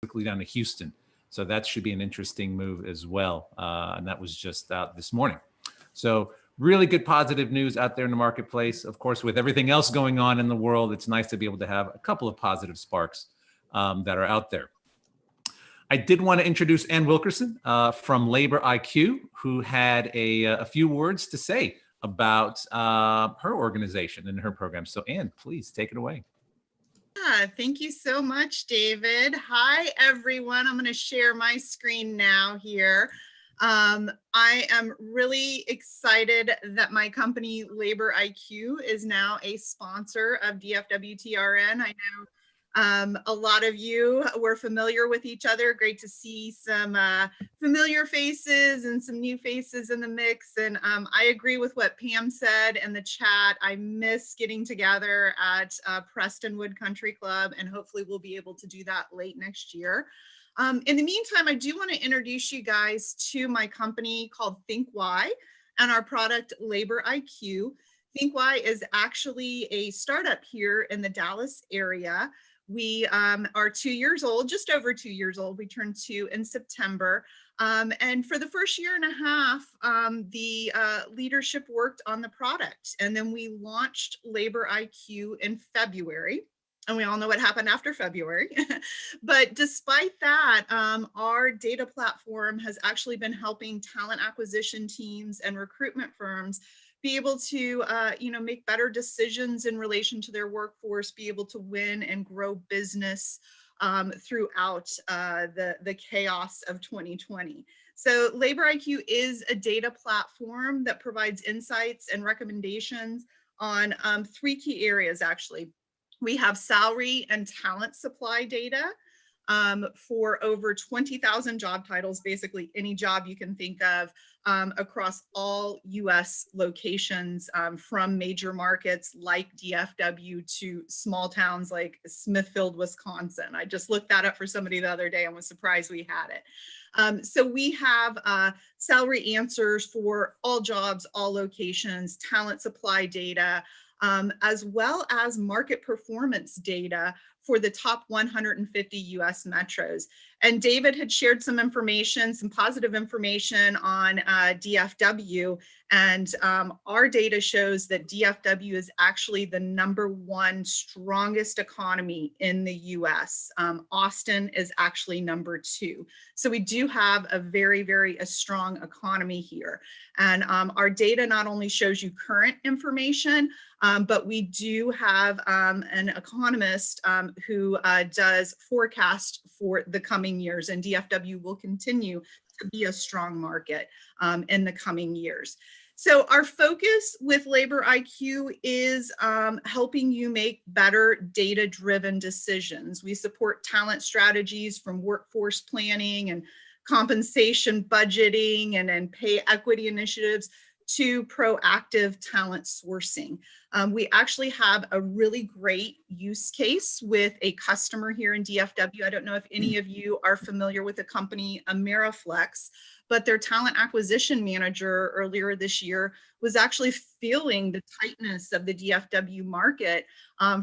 quickly down to Houston. So that should be an interesting move as well. And that was just out this morning. So really good positive news out there in the marketplace. Of course, with everything else going on in the world, it's nice to be able to have a couple of positive sparks that are out there. I did want to introduce Ann Wilkerson from Labor IQ, who had a few words to say about her organization and her program. So Ann, please take it away. Thank you so much, David. Hi, everyone. I'm going to share my screen now here. I am really excited that my company, Labor IQ, is now a sponsor of DFWTRN. I know a lot of you were familiar with each other. Great to see some familiar faces and some new faces in the mix. And I agree with what Pam said in the chat. I miss getting together at Prestonwood Country Club, and hopefully we'll be able to do that late next year. In the meantime, I do want to introduce you guys to my company called ThinkWhy and our product Labor IQ. ThinkWhy is actually a startup here in the Dallas area. We are 2 years old, just over 2 years old. We turned 2 in September. And for the first year and a half, the leadership worked on the product. And then we launched Labor IQ in February. And we all know what happened after February. But despite that, our data platform has actually been helping talent acquisition teams and recruitment firms be able to make better decisions in relation to their workforce, be able to win and grow business throughout the chaos of 2020. So Labor IQ is a data platform that provides insights and recommendations on 3 key areas, actually. We have salary and talent supply data for over 20,000 job titles, basically any job you can think of across all US locations, from major markets like DFW to small towns like Smithfield, Wisconsin. I just looked that up for somebody the other day and was surprised we had it. So we have salary answers for all jobs, all locations, talent supply data, as well as market performance data for the top 150 US metros. And David had shared some information, some positive information on DFW. And our data shows that DFW is actually the #1 strongest economy in the US. Austin is actually #2. So we do have a very strong economy here. And our data not only shows you current information, but we do have an economist who does forecast for the coming years, and DFW will continue to be a strong market in the coming years. So our focus with Labor IQ is helping you make better data-driven decisions. We support talent strategies from workforce planning and compensation budgeting and pay equity initiatives to proactive talent sourcing. We actually have a really great use case with a customer here in DFW. I don't know if any of you are familiar with the company Ameriflex, but their talent acquisition manager earlier this year was actually feeling the tightness of the DFW market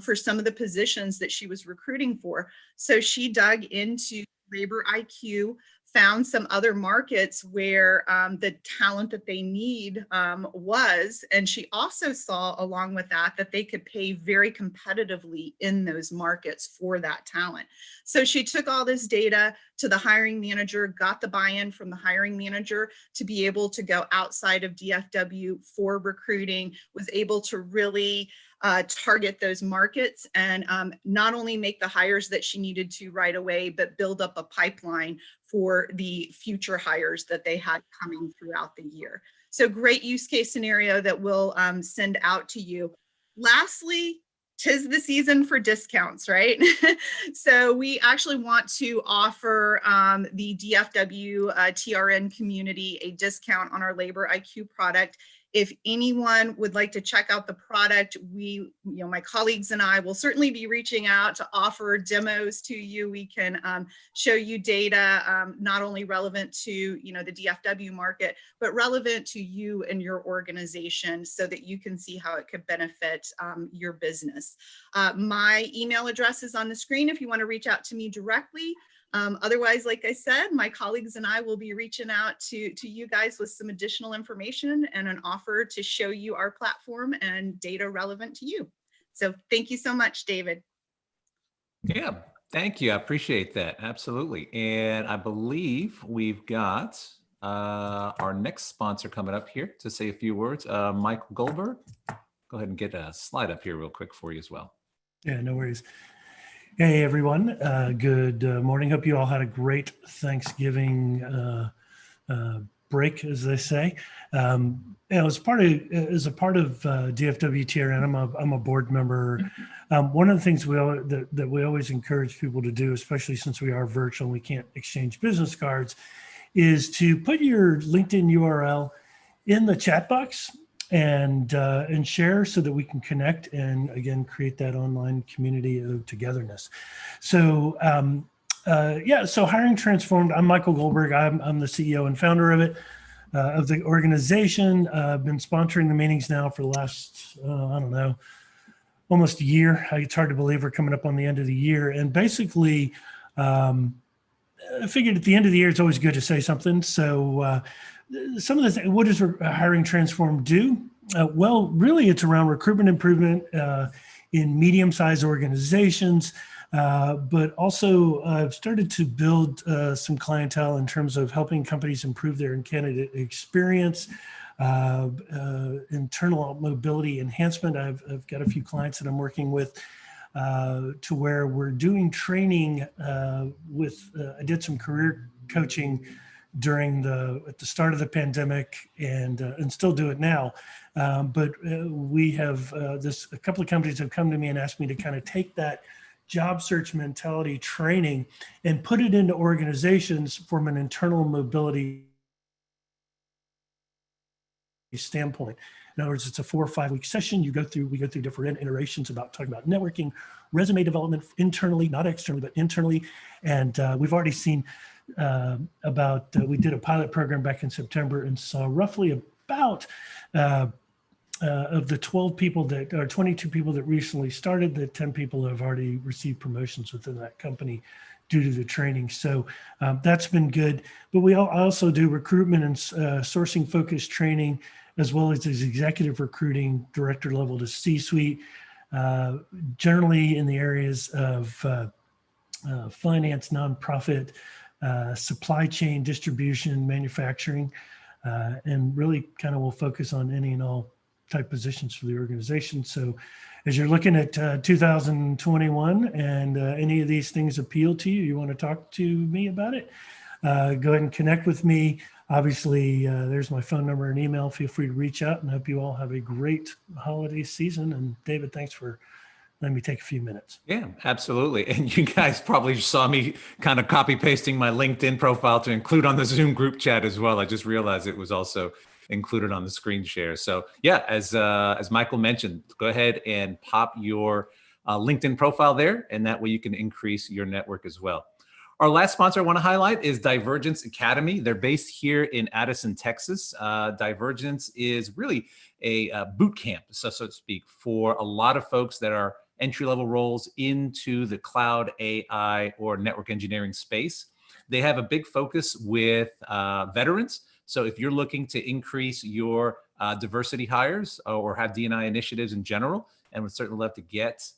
for some of the positions that she was recruiting for. So she dug into Labor IQ, found some other markets where the talent that they need was, and she also saw along with that they could pay very competitively in those markets for that talent. So she took all this data to the hiring manager, got the buy-in from the hiring manager to be able to go outside of DFW for recruiting, was able to really target those markets and not only make the hires that she needed to right away, but build up a pipeline for the future hires that they had coming throughout the year. So great use case scenario that we'll send out to you. Lastly, 'tis the season for discounts, right? So we actually want to offer the DFW TRN community a discount on our Labor IQ product. If anyone would like to check out the product, my colleagues and I will certainly be reaching out to offer demos to you. We can show you data not only relevant to the DFW market, but relevant to you and your organization so that you can see how it could benefit your business. My email address is on the screen if you want to reach out to me directly. Otherwise, like I said, my colleagues and I will be reaching out to you guys with some additional information and an offer to show you our platform and data relevant to you. So thank you so much, David. Yeah, thank you. I appreciate that. Absolutely. And I believe we've got our next sponsor coming up here to say a few words. Michael Goldberg, go ahead and get a slide up here real quick for you as well. Yeah, no worries. Hey, everyone. Good morning. Hope you all had a great Thanksgiving break, as they say. As a part of DFWTRN, I'm a board member. One of the things that we always encourage people to do, especially since we are virtual and we can't exchange business cards, is to put your LinkedIn URL in the chat box and share so that we can connect and again create that online community of togetherness. So so Hiring Transformed. I'm Michael Goldberg. I'm the CEO and founder of it, of the organization. I've been sponsoring the meetings now for the last I don't know, almost a year. It's hard to believe we're coming up on the end of the year. And basically, I figured at the end of the year it's always good to say something. So. Some of the what does Hiring Transform do? Well, really, it's around recruitment improvement in medium-sized organizations, but also I've started to build some clientele in terms of helping companies improve their candidate experience, internal mobility enhancement. I've got a few clients that I'm working with to where we're doing training with. I did some career coaching at the start of the pandemic and still do it now. But we have a couple of companies have come to me and asked me to kind of take that job search mentality training and put it into organizations from an internal mobility standpoint. In other words, it's a 4 or 5 week session. We go through different iterations about talking about networking, resume development internally, not externally, but internally. And we've already seen we did a pilot program back in September and saw roughly about of the 12 people that or 22 people that recently started, that 10 people have already received promotions within that company due to the training. So that's been good. But we also do recruitment and sourcing focused training, as well as executive recruiting, director level to C-suite, generally in the areas of finance, nonprofit, supply chain, distribution, manufacturing, and really kind of will focus on any and all type positions for the organization. So as you're looking at 2021 and any of these things appeal to you, you want to talk to me about it, go ahead and connect with me. Obviously, there's my phone number and email. Feel free to reach out, and I hope you all have a great holiday season. And David, thanks for letting me take a few minutes. Yeah, absolutely. And you guys probably saw me kind of copy pasting my LinkedIn profile to include on the Zoom group chat as well. I just realized it was also included on the screen share. So yeah, as Michael mentioned, go ahead and pop your LinkedIn profile there, and that way you can increase your network as well. Our last sponsor I want to highlight is Divergence Academy. They're based here in Addison, Texas. Divergence is really a boot camp, so to speak, for a lot of folks that are entry-level roles into the cloud, AI, or network engineering space. They have a big focus with veterans. So if you're looking to increase your diversity hires or have D&I initiatives in general, and would certainly love to get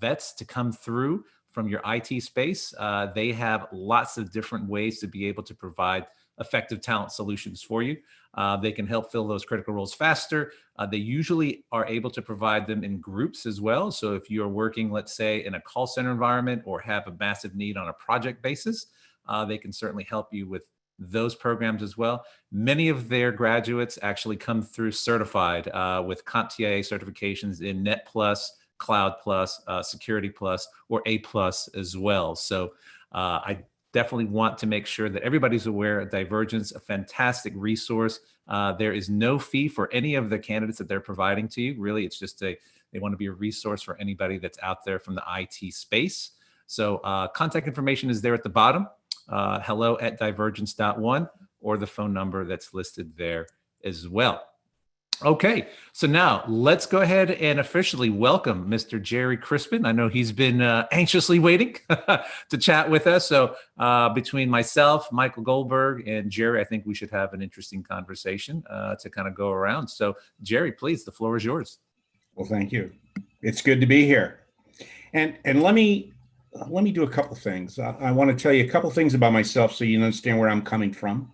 vets to come through from your IT space, they have lots of different ways to be able to provide effective talent solutions for you. They can help fill those critical roles faster. They usually are able to provide them in groups as well. So if you're working, let's say, in a call center environment or have a massive need on a project basis, they can certainly help you with those programs as well. Many of their graduates actually come through certified with CompTIA certifications in Net Plus, Cloud Plus, Security Plus, or A Plus as well. So I definitely want to make sure that everybody's aware of Divergence, a fantastic resource. There is no fee for any of the candidates that they're providing to you. Really, it's just they want to be a resource for anybody that's out there from the IT space. So contact information is there at the bottom, hello@divergence.one, or the phone number that's listed there as well. Okay, so now let's go ahead and officially welcome Mr. Jerry Crispin. I know he's been anxiously waiting to chat with us. So between myself, Michael Goldberg, and Jerry, I think we should have an interesting conversation to kind of go around. So Jerry, please, the floor is yours. Well, thank you. It's good to be here. And let me do a couple things. I want to tell you a couple things about myself so you understand where I'm coming from.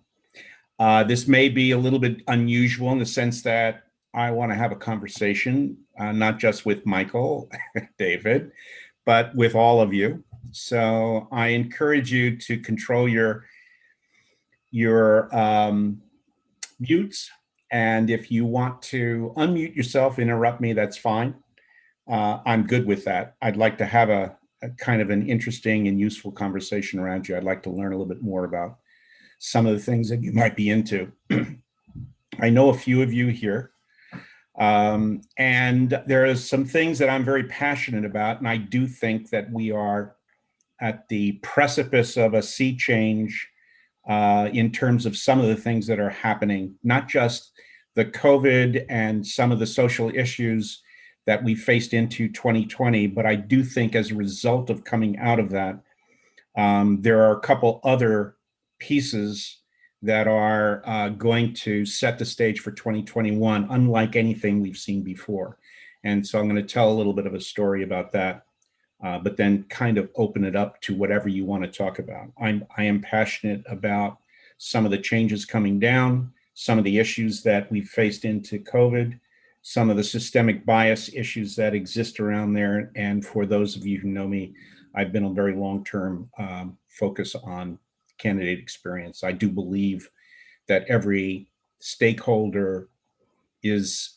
This may be a little bit unusual in the sense that I want to have a conversation, not just with Michael, David, but with all of you. So I encourage you to control your mutes. And if you want to unmute yourself, interrupt me, that's fine. I'm good with that. I'd like to have a kind of an interesting and useful conversation around you. I'd like to learn a little bit more about some of the things that you might be into. I know a few of you here, and there are some things that I'm very passionate about, and I do think that we are at the precipice of a sea change in terms of some of the things that are happening, not just the COVID and some of the social issues that we faced into 2020, but I do think as a result of coming out of that, there are a couple other pieces that are going to set the stage for 2021, unlike anything we've seen before. And so I'm going to tell a little bit of a story about that, but then kind of open it up to whatever you want to talk about. I am passionate about some of the changes coming down, some of the issues that we've faced into COVID, some of the systemic bias issues that exist around there. And for those of you who know me, I've been a very long-term focus on candidate experience. I do believe that every stakeholder is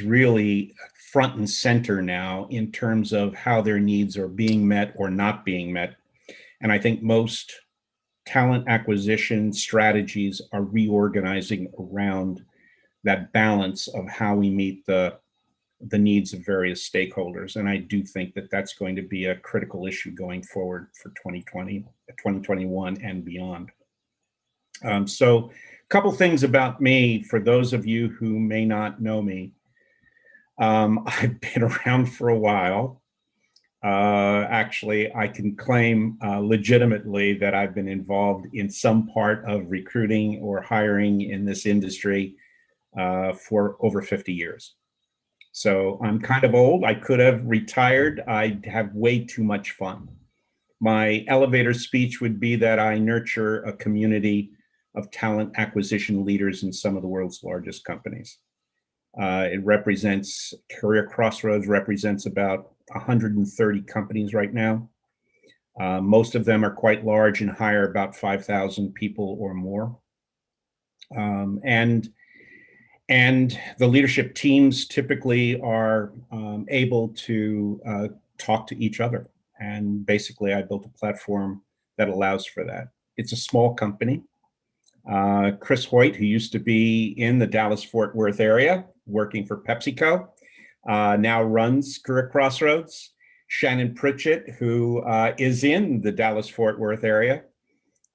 really front and center now in terms of how their needs are being met or not being met. And I think most talent acquisition strategies are reorganizing around that balance of how we meet the needs of various stakeholders. And I do think that that's going to be a critical issue going forward for 2020, 2021 and beyond. So a couple things about me, for those of you who may not know me. I've been around for a while. Actually, I can claim legitimately that I've been involved in some part of recruiting or hiring in this industry for over 50 years. So I'm kind of old. I could have retired. I have way too much fun. My elevator speech would be that I nurture a community of talent acquisition leaders in some of the world's largest companies. It represents, Career Crossroads represents about 130 companies right now. Most of them are quite large and hire about 5,000 people or more. And the leadership teams typically are able to talk to each other. And basically, I built a platform that allows for that. It's a small company. Chris Hoyt, who used to be in the Dallas-Fort Worth area, working for PepsiCo, now runs Career Crossroads. Shannon Pritchett, who is in the Dallas-Fort Worth area,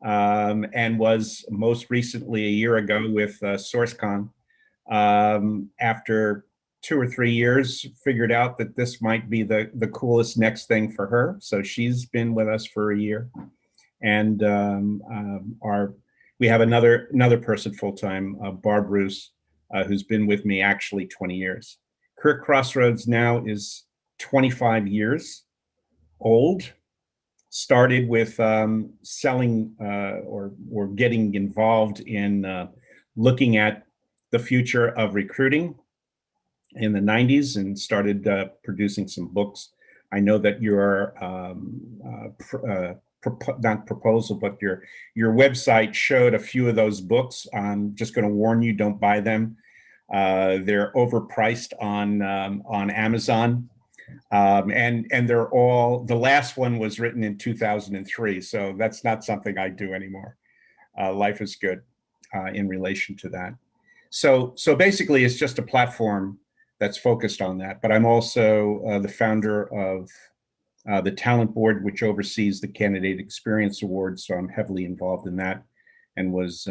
and was most recently a year ago with SourceCon. After 2 or 3 years, figured out that this might be the coolest next thing for her. So she's been with us for a year. And we have another person full-time, Barb Roos, who's been with me actually 20 years. Career Crossroads now is 25 years old. Started with selling or getting involved in looking at the future of recruiting in the 90s and started producing some books. I know that your not proposal, but your website showed a few of those books. I'm just going to warn you, don't buy them. They're overpriced on Amazon. And they're all, the last one was written in 2003. So that's not something I do anymore. Life is good in relation to that. So basically it's just a platform that's focused on that. But I'm also the founder of the Talent Board, which oversees the Candidate Experience Awards. So I'm heavily involved in that and was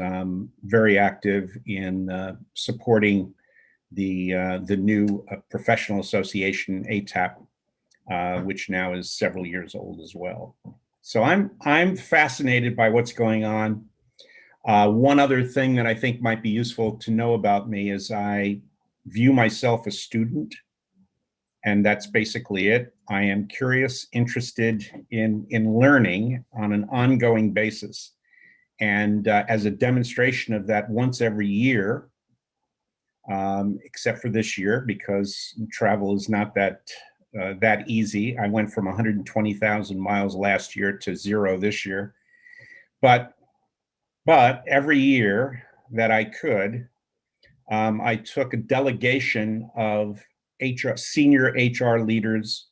very active in supporting the new professional association, ATAP, which now is several years old as well. So I'm fascinated by what's going on. One other thing that I think might be useful to know about me is I view myself as a student, and that's basically it. I am curious, interested in learning on an ongoing basis. And as a demonstration of that, once every year, except for this year, because travel is not that easy. I went from 120,000 miles last year to 0 this year. But every year that I could, I took a delegation of senior HR leaders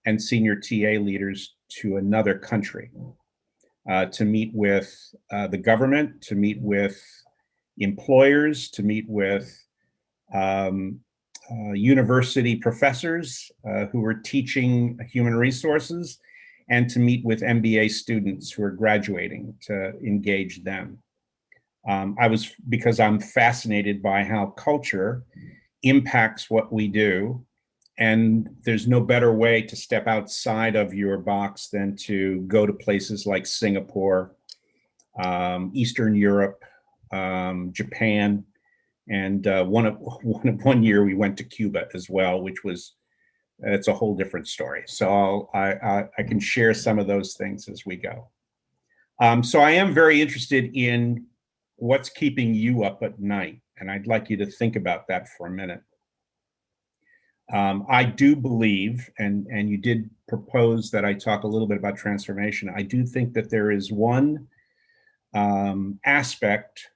and senior TA leaders to another country to meet with the government, to meet with employers, to meet with university professors who were teaching human resources, and to meet with MBA students who are graduating to engage them. Because I'm fascinated by how culture impacts what we do. And there's no better way to step outside of your box than to go to places like Singapore, Eastern Europe, Japan. And one year we went to Cuba as well, which was, it's a whole different story. So I can share some of those things as we go. So I am very interested in what's keeping you up at night. And I'd like you to think about that for a minute. I do believe, and you did propose that I talk a little bit about transformation. I do think that there is one aspect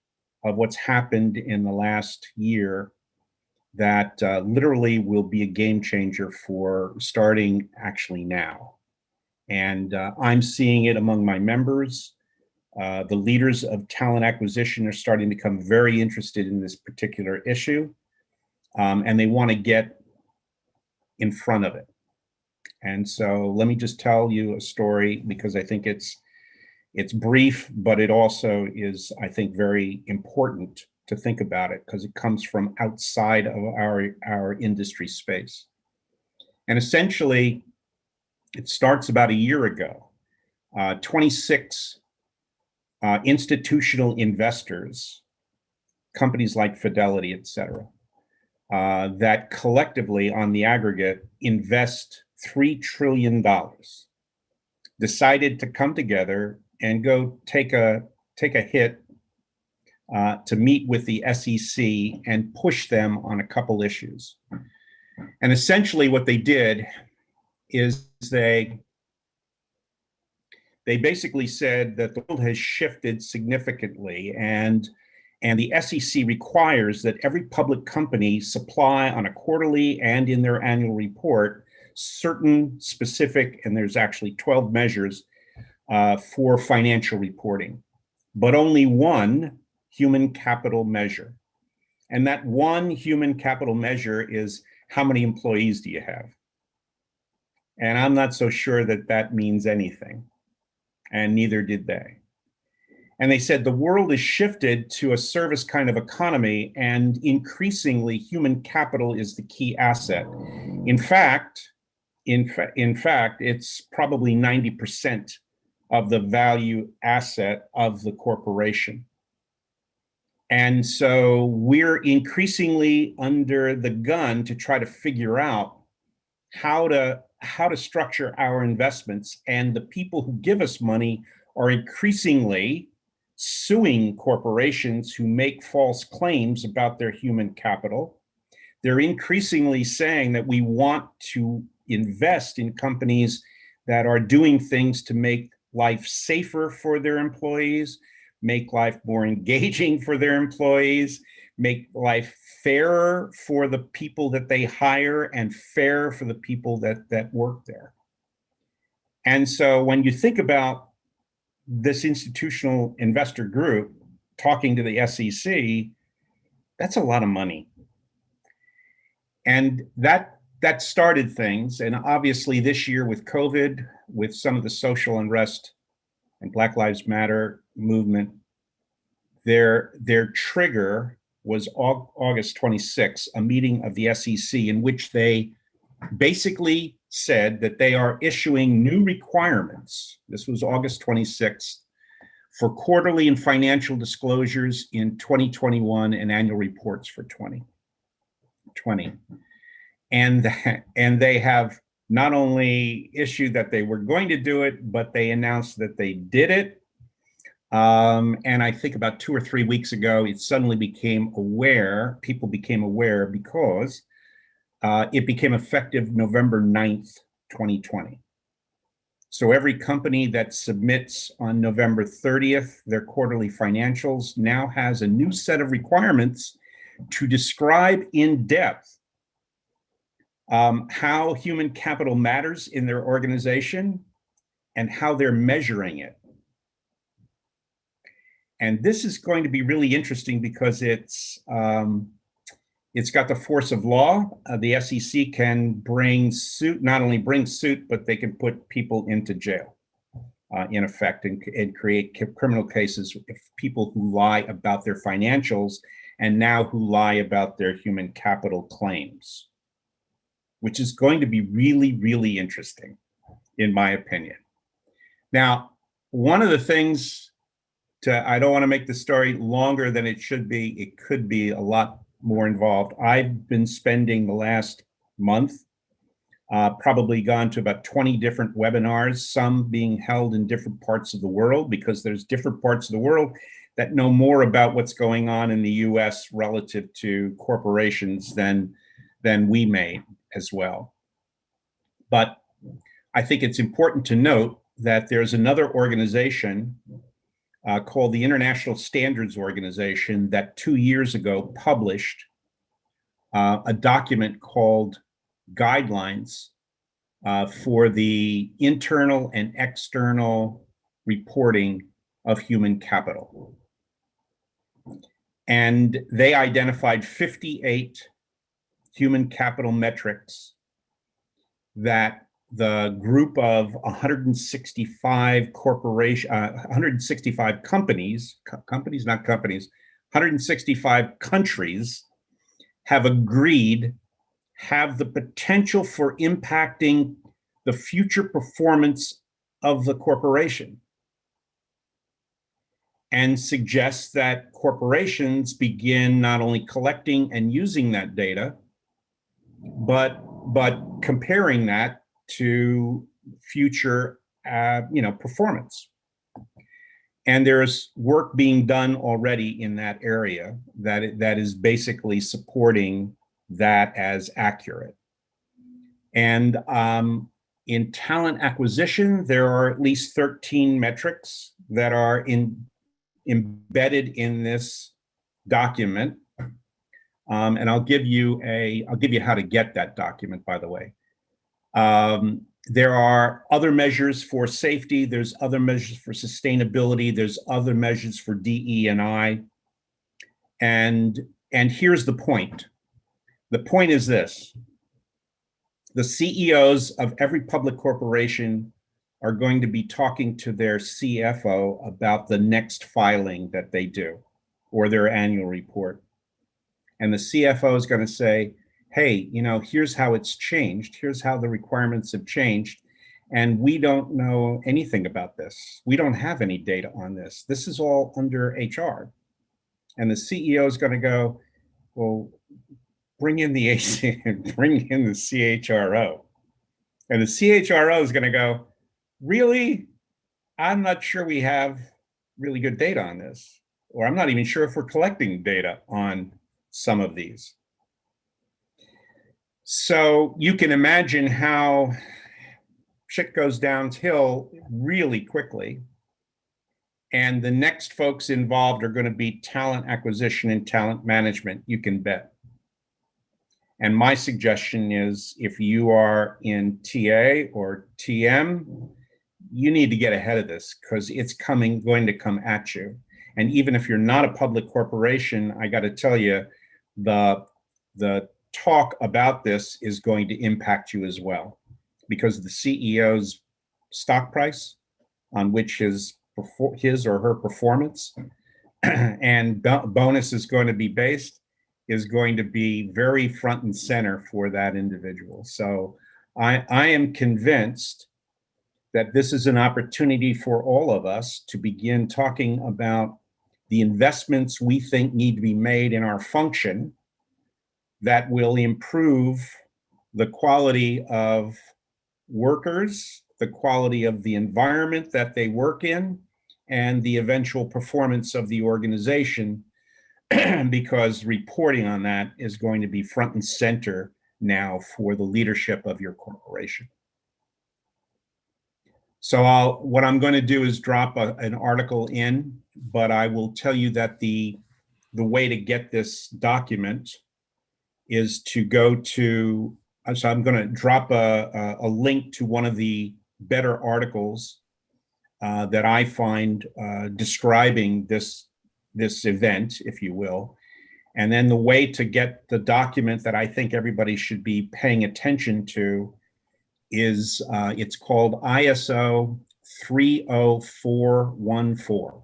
of what's happened in the last year that literally will be a game changer for starting actually now. And I'm seeing it among my members. The leaders of talent acquisition are starting to become very interested in this particular issue, and they want to get in front of it. And so let me just tell you a story, because I think it's brief, but it also is, I think, very important to think about it, because it comes from outside of our industry space. And essentially, it starts about a year ago. 26 institutional investors, companies like Fidelity, et cetera, that collectively on the aggregate invest $3 trillion, decided to come together and go take a hit to meet with the SEC and push them on a couple issues. And essentially what they did is they basically said that the world has shifted significantly, and the SEC requires that every public company supply on a quarterly and in their annual report certain specific, and there's actually 12 measures for financial reporting, but only one human capital measure. And that one human capital measure is, how many employees do you have? And I'm not so sure that that means anything, and neither did they. And they said the world is shifted to a service kind of economy, and increasingly human capital is the key asset. In fact, it's probably 90% of the value asset of the corporation. And so we're increasingly under the gun to try to figure out how to structure our investments. And the people who give us money are increasingly suing corporations who make false claims about their human capital. They're increasingly saying that we want to invest in companies that are doing things to make life safer for their employees, make life more engaging for their employees, make life fairer for the people that they hire and fair for the people that work there. And so when you think about this institutional investor group talking to the SEC, that's a lot of money. And that started things. And obviously this year with COVID, with some of the social unrest and Black Lives Matter movement, their trigger was August 26, a meeting of the SEC in which they basically said that they are issuing new requirements. This was August 26th for quarterly and financial disclosures in 2021 and annual reports for 2020. And they have not only issued that they were going to do it, but they announced that they did it. And I think about 2 or 3 weeks ago, it suddenly became aware, people became aware because it became effective November 9th, 2020. So every company that submits on November 30th their quarterly financials now has a new set of requirements to describe in depth how human capital matters in their organization and how they're measuring it. And this is going to be really interesting because it's got the force of law. The SEC can bring suit, not only bring suit, but they can put people into jail, in effect, and create criminal cases if people who lie about their financials and now who lie about their human capital claims, which is going to be really, really interesting, in my opinion. Now, one of the things I don't want to make the story longer than it should be. It could be a lot more involved. I've been spending the last month, probably gone to about 20 different webinars, some being held in different parts of the world, because there's different parts of the world that know more about what's going on in the US relative to corporations than we may as well. But I think it's important to note that there's another organization called the International Standards Organization that 2 years ago published a document called Guidelines for the Internal and External Reporting of Human Capital. And they identified 58 human capital metrics that the group of 165 companies, not companies, 165 countries have agreed have the potential for impacting the future performance of the corporation, and suggests that corporations begin not only collecting and using that data, but comparing that to future performance. And there's work being done already in that area that is basically supporting that as accurate. And in talent acquisition, there are at least 13 metrics that are embedded in this document. And I'll give you how to get that document, by the way. There are other measures for safety. There's other measures for sustainability. There's other measures for DE&I. And here's the point. The point is this. The CEOs of every public corporation are going to be talking to their CFO about the next filing that they do, or their annual report. And the CFO is going to say, hey, here's how it's changed. Here's how the requirements have changed. And we don't know anything about this. We don't have any data on this. This is all under HR. And the CEO is going to go, well, bring in the CHRO. And the CHRO is going to go, really? I'm not sure we have really good data on this. Or I'm not even sure if we're collecting data on some of these. So you can imagine how shit goes downhill really quickly. And the next folks involved are going to be talent acquisition and talent management, you can bet. And my suggestion is, if you are in TA or TM, you need to get ahead of this, because it's going to come at you. And even if you're not a public corporation, I got to tell you, the talk about this is going to impact you as well, because the CEO's stock price, on which his or her performance and bonus is going to be based is going to be very front and center for that individual. So I am convinced that this is an opportunity for all of us to begin talking about the investments we think need to be made in our function that will improve the quality of workers, the quality of the environment that they work in, and the eventual performance of the organization, because reporting on that is going to be front and center now for the leadership of your corporation. So what I'm going to do is drop an article in, but I will tell you that the way to get this document is to go to, so I'm going to drop a link to one of the better articles that I find describing this event, if you will. And then the way to get the document that I think everybody should be paying attention to is it's called ISO 30414.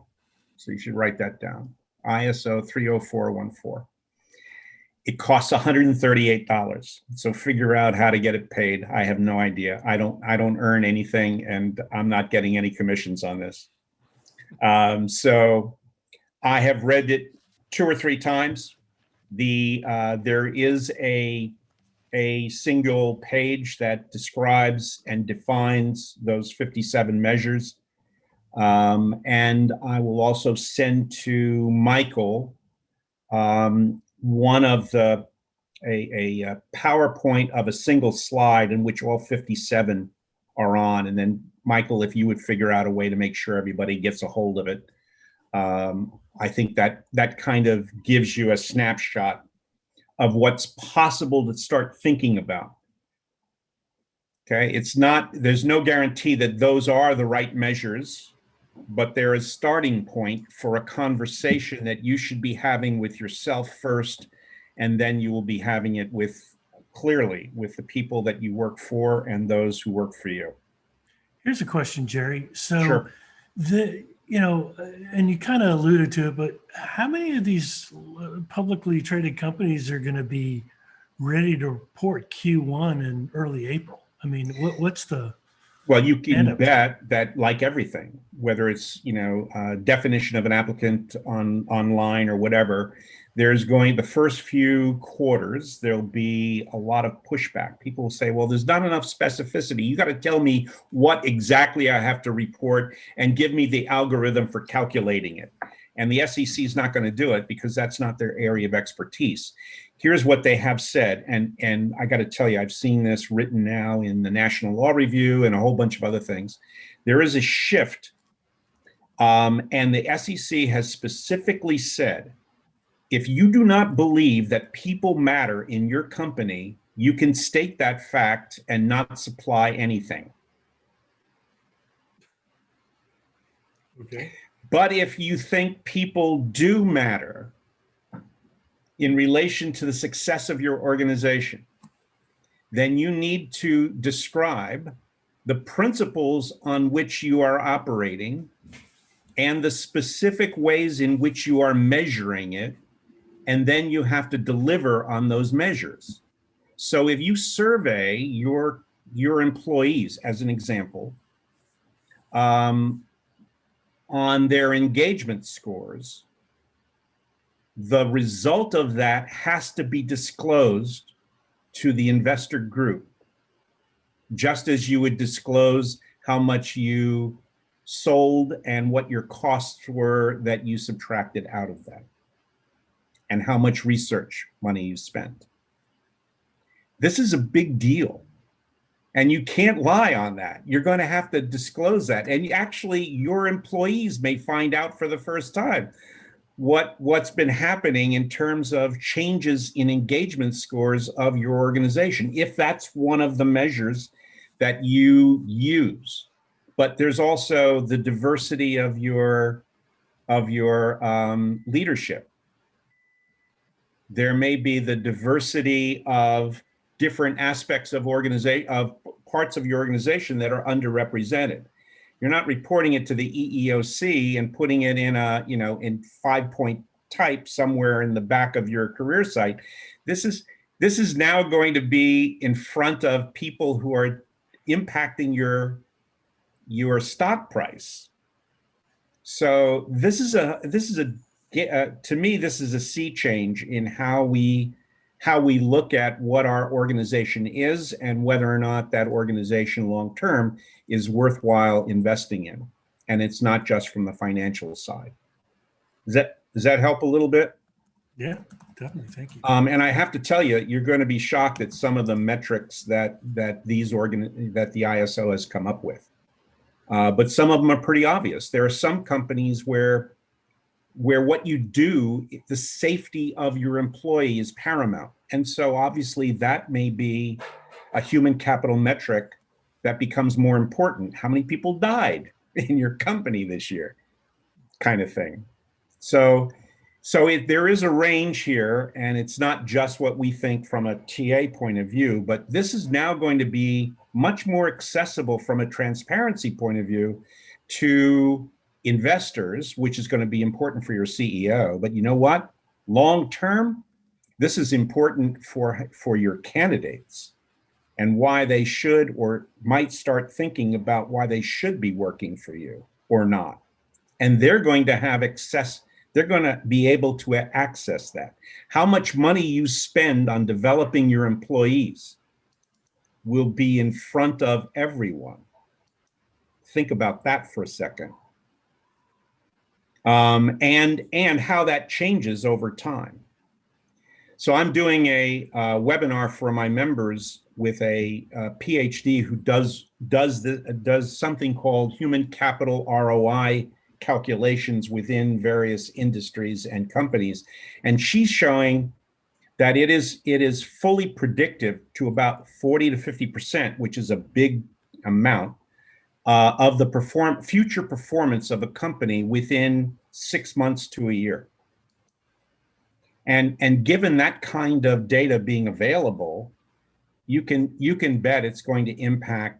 So you should write that down, ISO 30414. It costs $138. So figure out how to get it paid. I have no idea. I don't earn anything, and I'm not getting any commissions on this. So I have read it 2 or 3 times. There is a single page that describes and defines those 57 measures. And I will also send to Michael one of a PowerPoint of a single slide in which all 57 are on. And then Michael, if you would figure out a way to make sure everybody gets a hold of it, I think that kind of gives you a snapshot of what's possible to start thinking about. Okay, there's no guarantee that those are the right measures, but there is a starting point for a conversation that you should be having with yourself first, and then you will be having it clearly with the people that you work for and those who work for you. Here's a question, Jerry. So Sure. and you kind of alluded to it, but how many of these publicly traded companies are going to be ready to report Q1 in early April? I mean, what's the... Well, you can bet that, like everything, whether it's definition of an applicant online or whatever, the first few quarters there'll be a lot of pushback. People will say, "Well, there's not enough specificity. You got to tell me what exactly I have to report and give me the algorithm for calculating it." And the SEC is not going to do it because that's not their area of expertise. Here's what they have said, and I got to tell you, I've seen this written now in the National Law Review and a whole bunch of other things. There is a shift, and the SEC has specifically said, if you do not believe that people matter in your company, you can state that fact and not supply anything. Okay. But if you think people do matter in relation to the success of your organization, then you need to describe the principles on which you are operating and the specific ways in which you are measuring it, and then you have to deliver on those measures. So if you survey your employees, as an example, on their engagement scores, the result of that has to be disclosed to the investor group, just as you would disclose how much you sold and what your costs were that you subtracted out of that, and how much research money you spent. This is a big deal, and you can't lie on that. You're going to have to disclose that, and actually your employees may find out for the first time what's been happening in terms of changes in engagement scores of your organization, if that's one of the measures that you use. But there's also the diversity of your leadership. There may be the diversity of different aspects of parts of your organization that are underrepresented. You're not reporting it to the EEOC and putting it in a, in 5-point type somewhere in the back of your career site. This is now going to be in front of people who are impacting your stock price. So to me, this is a sea change in how we look at what our organization is and whether or not that organization long term is worthwhile investing in. And it's not just from the financial side. Does that help a little bit? Yeah, definitely. Thank you. And I have to tell you, you're going to be shocked at some of the metrics that the ISO has come up with. But some of them are pretty obvious. There are some companies where what you do, the safety of your employee is paramount. And so obviously that may be a human capital metric that becomes more important. How many people died in your company this year, kind of thing. So there is a range here, and it's not just what we think from a TA point of view, but this is now going to be much more accessible from a transparency point of view to investors, which is going to be important for your CEO. But you know what? Long term, this is important for your candidates and why they should or might start thinking about why they should be working for you or not. And they're going to have access. They're going to be able to access that. How much money you spend on developing your employees will be in front of everyone. Think about that for a second. And how that changes over time. So I'm doing a webinar for my members with a PhD who does something called human capital ROI calculations within various industries and companies, and she's showing that it is fully predictive to about 40 to 50%, which is a big amount of the future performance of a company within 6 months to a year. And given that kind of data being available, you can bet it's going to impact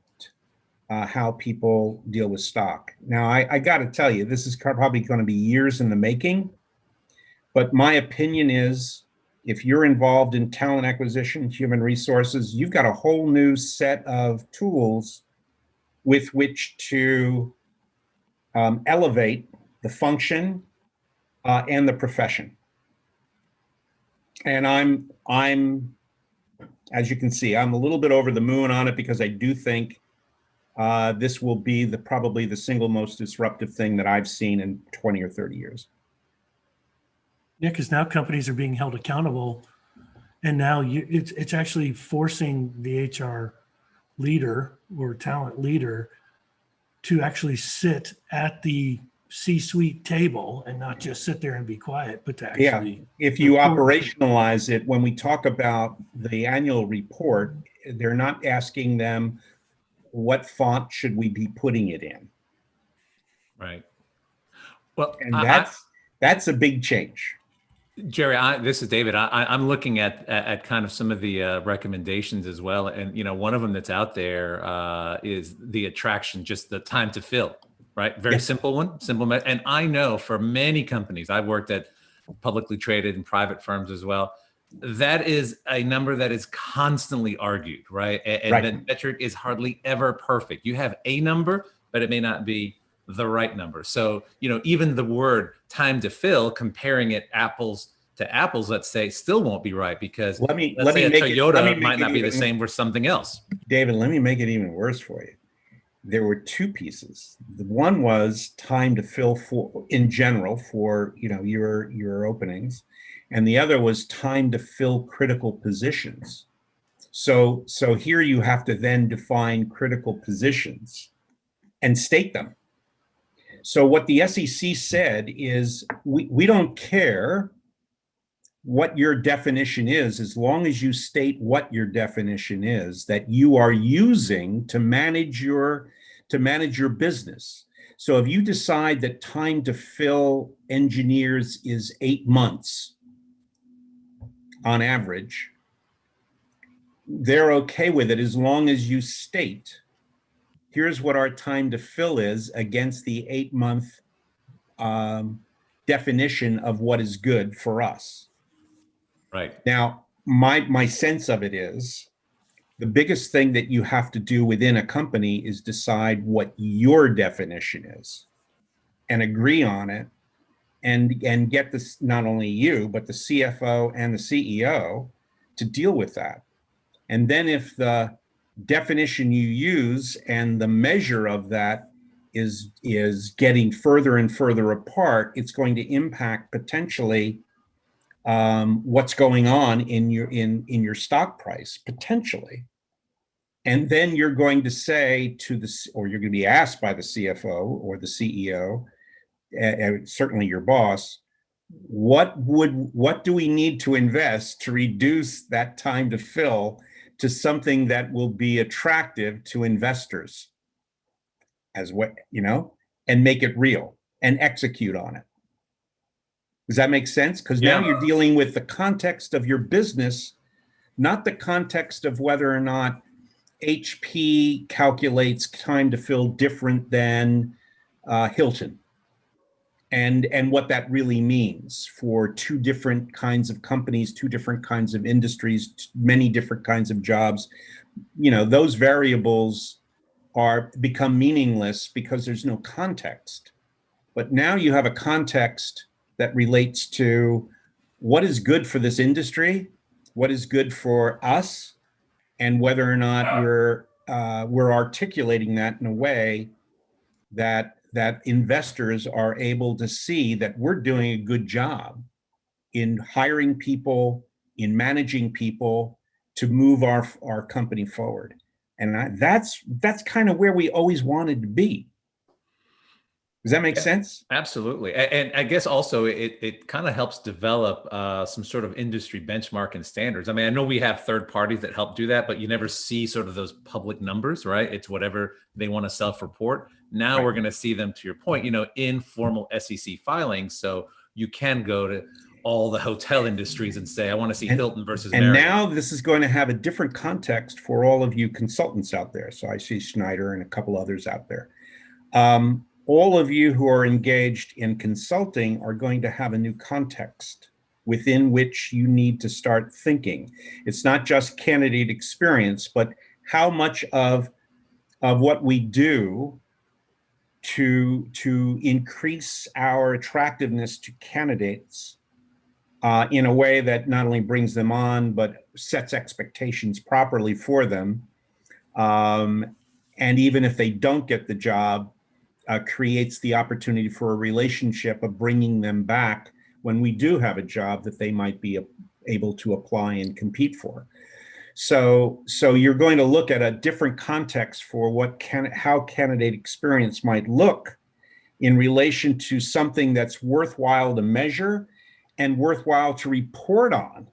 how people deal with stock. Now, I got to tell you, this is probably going to be years in the making, but my opinion is if you're involved in talent acquisition, human resources, you've got a whole new set of tools with which to elevate the function and the profession. And I'm, as you can see, I'm a little bit over the moon on it because I do think this will be probably the single most disruptive thing that I've seen in 20 or 30 years. Yeah, because now companies are being held accountable, and now it's actually forcing the HR leader or talent leader to actually sit at the C-suite table and not just sit there and be quiet, but to actually. Yeah, if you operationalize it, when we talk about the annual report, they're not asking them what font should we be putting it in. Right. Well, and that's a big change. Jerry, this is David. I'm looking at kind of some of the recommendations as well. And, one of them that's out there is the attraction, just the time to fill, right? Very simple one, and I know for many companies, I've worked at publicly traded and private firms as well. That is a number that is constantly argued, right? And that metric is hardly ever perfect. You have a number, but it may not be the right number. So, even the word time to fill, comparing it apples to apples, let's say, still won't be right because let's say a Toyota might not be the same for something else. David, let me make it even worse for you. There were two pieces. The one was time to fill in general for your openings, and the other was time to fill critical positions. So here you have to then define critical positions and state them. So what the SEC said is we don't care what your definition is, as long as you state what your definition is that you are using to manage your business. So if you decide that time to fill engineers is 8 months on average, they're okay with it as long as you state here's what our time to fill is against the 8-month definition of what is good for us. Right. Now, my sense of it is the biggest thing that you have to do within a company is decide what your definition is and agree on it, and get this, not only you, but the CFO and the CEO to deal with that. And then if the definition you use and the measure of that is getting further and further apart, it's going to impact potentially what's going on in your stock price, potentially. And then you're going to say or you're going to be asked by the CFO or the CEO, certainly your boss, what do we need to invest to reduce that time to fill to something that will be attractive to investors, as what, and make it real and execute on it. Does that make sense? Because now you're dealing with the context of your business, not the context of whether or not HP calculates time to fill different than Hilton, and what that really means for two different kinds of companies, two different kinds of industries, many different kinds of jobs. Those variables become meaningless because there's no context. But now you have a context that relates to what is good for this industry, what is good for us, and whether or not we're articulating that in a way that investors are able to see that we're doing a good job in hiring people, in managing people to move our company forward. And that's kind of where we always wanted to be. Does that make sense? Absolutely. And I guess also it kind of helps develop some sort of industry benchmark and standards. I mean, I know we have third parties that help do that, but you never see sort of those public numbers, right? It's whatever they want to self-report. Now We're going to see them, to your point, in formal SEC filings. So you can go to all the hotel industries and say, I want to see Hilton versus Marriott. And now this is going to have a different context for all of you consultants out there. So I see Schneider and a couple others out there. All of you who are engaged in consulting are going to have a new context within which you need to start thinking. It's not just candidate experience, but how much of what we do to increase our attractiveness to candidates in a way that not only brings them on, but sets expectations properly for them. And even if they don't get the job, creates the opportunity for a relationship of bringing them back when we do have a job that they might be able to apply and compete for. So you're going to look at a different context for how candidate experience might look in relation to something that's worthwhile to measure and worthwhile to report on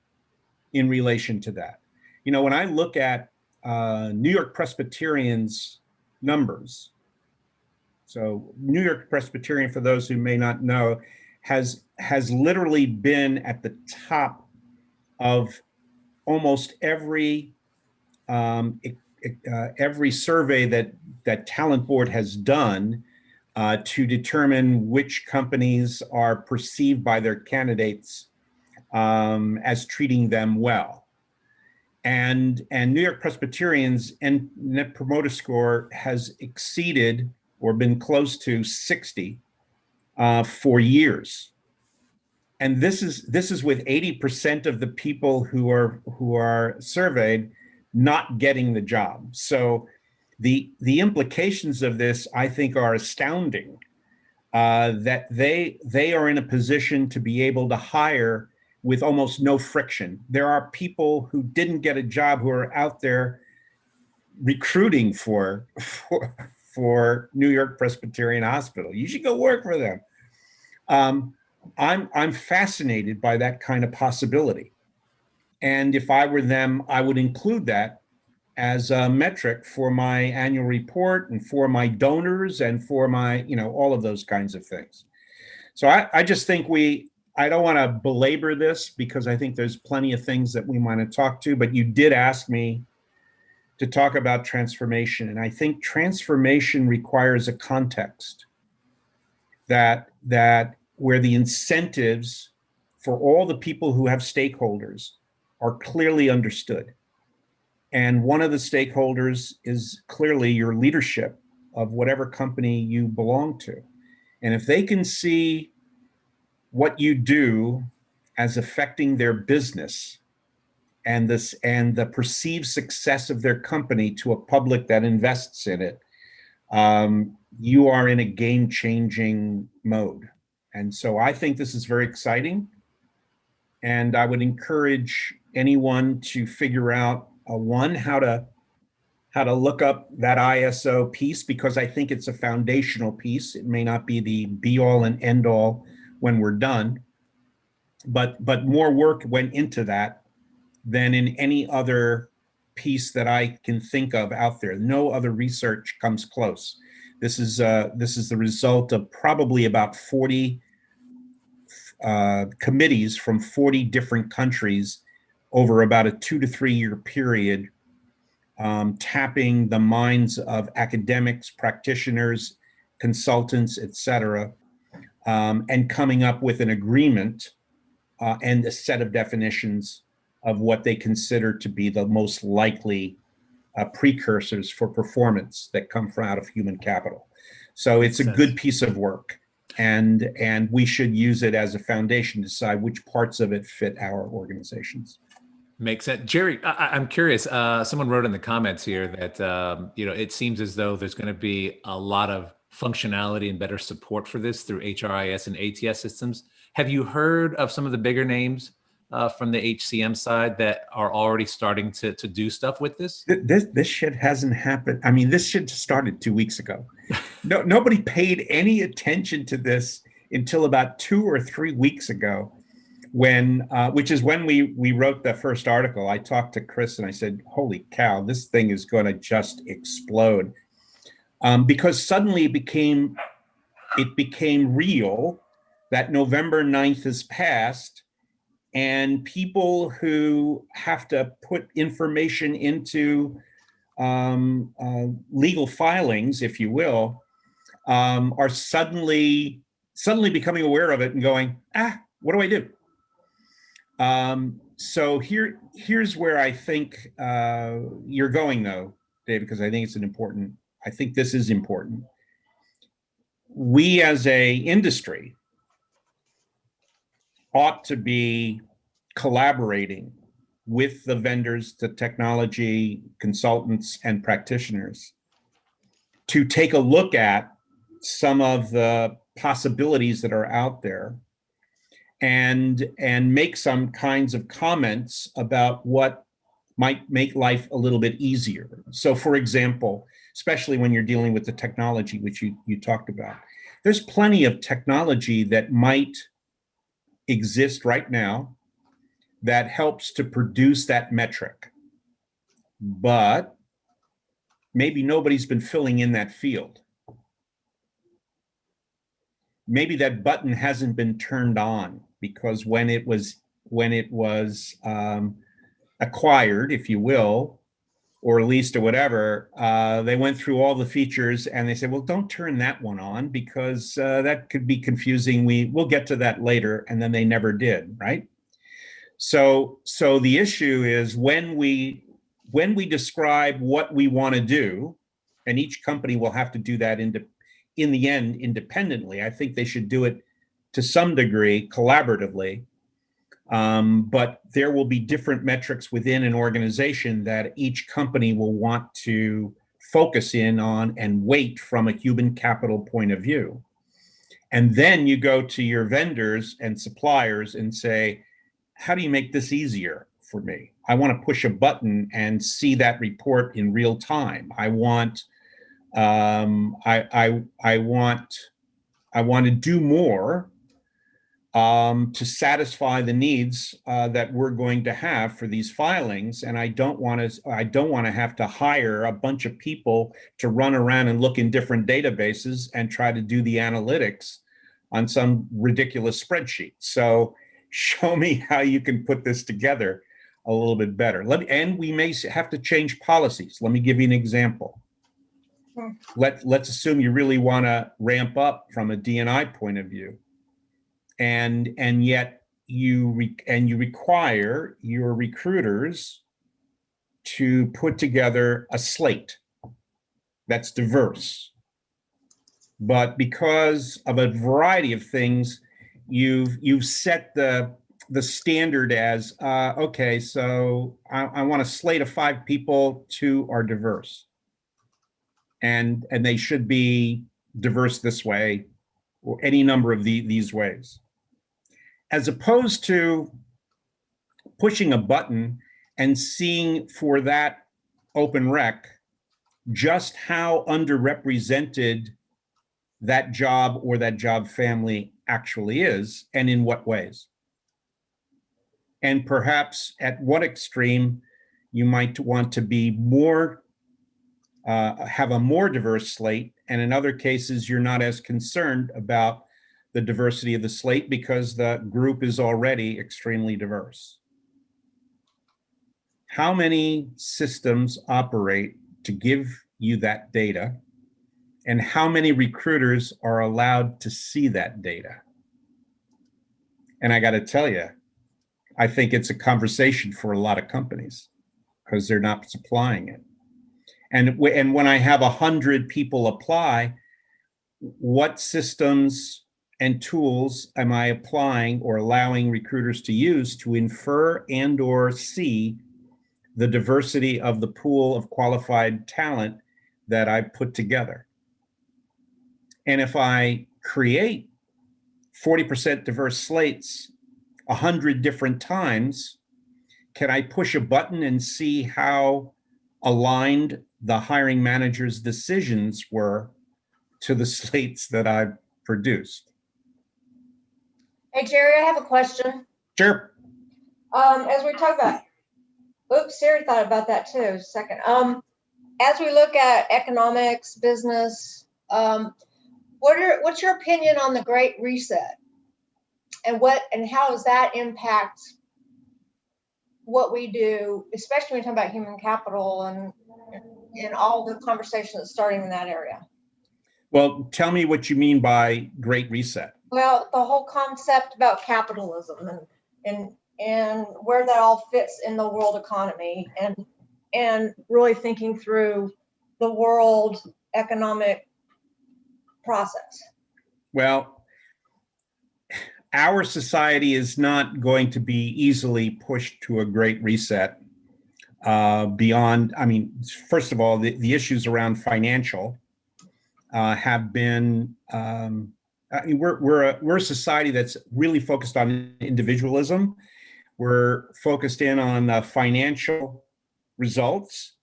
in relation to that. When I look at New York Presbyterian's numbers, so New York Presbyterian, for those who may not know, has literally been at the top of almost every survey that Talent Board has done to determine which companies are perceived by their candidates as treating them well. And New York Presbyterian's Net Promoter Score has exceeded or been close to 60 for years. And this is with 80% of the people who are surveyed not getting the job. So the implications of this, I think, are astounding. That they are in a position to be able to hire with almost no friction. There are people who didn't get a job who are out there recruiting for New York Presbyterian Hospital. You should go work for them. I'm fascinated by that kind of possibility. And if I were them, I would include that as a metric for my annual report and for my donors and for my, all of those kinds of things. So I just think I don't want to belabor this because I think there's plenty of things that we want to talk to, but you did ask me to talk about transformation. And I think transformation requires a context that where the incentives for all the people who have stakeholders are clearly understood. And one of the stakeholders is clearly your leadership of whatever company you belong to. And if they can see what you do as affecting their business and the perceived success of their company to a public that invests in it, you are in a game-changing mode. And so I think this is very exciting. And I would encourage anyone to figure out, one, how to look up that ISO piece, because I think it's a foundational piece. It may not be the be-all and end-all when we're done, but more work went into that than in any other piece that I can think of out there. No other research comes close. This is the result of probably about 40 committees from 40 different countries over about a 2 to 3 year period, tapping the minds of academics, practitioners, consultants, et cetera, and coming up with an agreement and a set of definitions of what they consider to be the most likely precursors for performance that come from out of human capital. So it's a good piece of work, and we should use it as a foundation to decide which parts of it fit our organizations. Makes sense. Jerry, I'm curious. Someone wrote in the comments here that it seems as though there's going to be a lot of functionality and better support for this through HRIS and ATS systems. Have you heard of some of the bigger names from the HCM side that are already starting to do stuff with this? This shit hasn't happened. I mean, this shit started 2 weeks ago. Nobody paid any attention to this until about 2 or 3 weeks ago, which is when we wrote the first article. I talked to Chris and I said, holy cow, this thing is going to just explode. Because suddenly it became real that November 9th has passed, and people who have to put information into legal filings, if you will, are suddenly becoming aware of it and going, what do I do? So here's where I think you're going, though, David, because I think I think this is important. We as a industry ought to be collaborating with the vendors, the technology consultants and practitioners to take a look at some of the possibilities that are out there and make some kinds of comments about what might make life a little bit easier. So for example, especially when you're dealing with the technology, which you talked about, there's plenty of technology that might exist right now that helps to produce that metric, but maybe nobody's been filling in that field. Maybe that button hasn't been turned on because when it was acquired, if you will, or leased or whatever, they went through all the features and they said, well, don't turn that one on because that could be confusing. We'll get to that later. And then they never did, right? So the issue is when we describe what we want to do, and each company will have to do that in the end independently. I think they should do it to some degree collaboratively. But there will be different metrics within an organization that each company will want to focus in on and weight from a human capital point of view. And then you go to your vendors and suppliers and say, how do you make this easier for me? I want to push a button and see that report in real time. I want to do more to satisfy the needs that we're going to have for these filings, and I don't want to have to hire a bunch of people to run around and look in different databases and try to do the analytics on some ridiculous spreadsheet. So show me how you can put this together. a little bit better. And we may have to change policies. Let me give you an example. Let's assume you really want to ramp up from a D&I point of view, and yet you require your recruiters to put together a slate that's diverse. But because of a variety of things, you've set the standard as okay, so I want a slate of 5 people, 2 are diverse. And they should be diverse this way, or any number of these ways, as opposed to pushing a button and seeing for that open rec just how underrepresented that job or that job family actually is, and in what ways. And perhaps at one extreme, you might want to be more have a more diverse slate, and in other cases, you're not as concerned about the diversity of the slate because the group is already extremely diverse. How many systems operate to give you that data, and how many recruiters are allowed to see that data? And I got to tell you, I think it's a conversation for a lot of companies because they're not supplying it. And when I have 100 people apply, what systems and tools am I applying or allowing recruiters to use to infer and or see the diversity of the pool of qualified talent that I've put together? And if I create 40% diverse slates 100 different times, can I push a button and see how aligned the hiring manager's decisions were to the slates that I've produced? Hey, Jerry, I have a question. Sure. As we talk about, oops, Siri thought about that too, a second. As we look at economics, business, what's your opinion on the Great Reset? And how does that impact what we do, especially when we talk about human capital and all the conversation that's starting in that area? Well, tell me what you mean by Great Reset. Well, the whole concept about capitalism and where that all fits in the world economy, and really thinking through the world economic process. Well, our society is not going to be easily pushed to a Great Reset beyond, I mean, first of all, the issues around financial have been, I mean, we're a society that's really focused on individualism. We're focused in on financial results.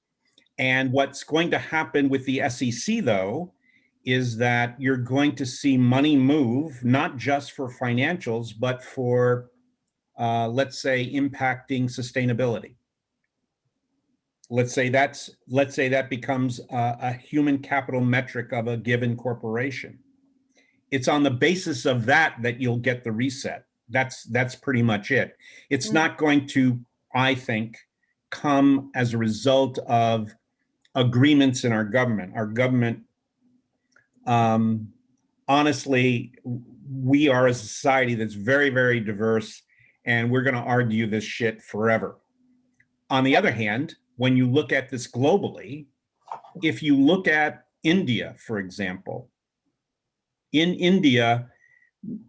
And what's going to happen with the SEC, though, is that you're going to see money move, not just for financials, but for, let's say, impacting sustainability. Let's say that becomes a human capital metric of a given corporation. It's on the basis of that you'll get the reset. That's pretty much it. It's not going to, I think, come as a result of agreements in our government. Our government, honestly, we are a society that's very, very diverse, and we're going to argue this shit forever. On the other hand, when you look at this globally, if you look at India, for example, in India,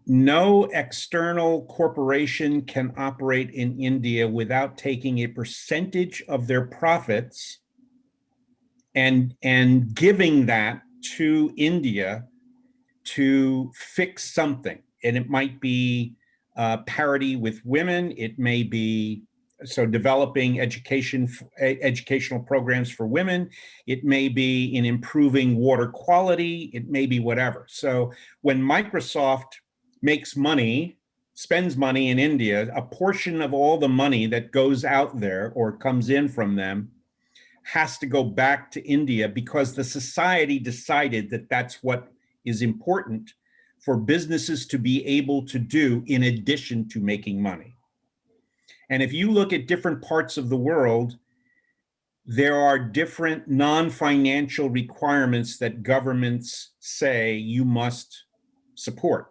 no external corporation can operate in India without taking a percentage of their profits and giving that to India to fix something. And it might be parity with women. It may be developing educational programs for women. It may be in improving water quality. It may be whatever. So when Microsoft makes money, spends money in India, a portion of all the money that goes out there or comes in from them has to go back to India because the society decided that that's what is important for businesses to be able to do in addition to making money. And if you look at different parts of the world, there are different non-financial requirements that governments say you must support.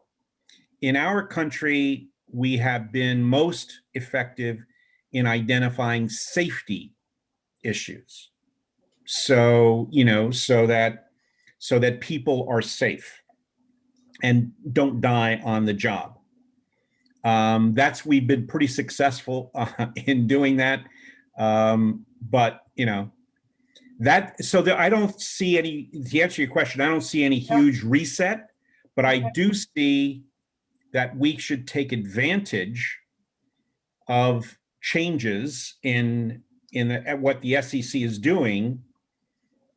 In our country, we have been most effective in identifying safety issues. So, so that people are safe and don't die on the job. We've been pretty successful in doing that. But I don't see any, to answer your question, I don't see any huge reset, but I do see that we should take advantage of changes in what the SEC is doing,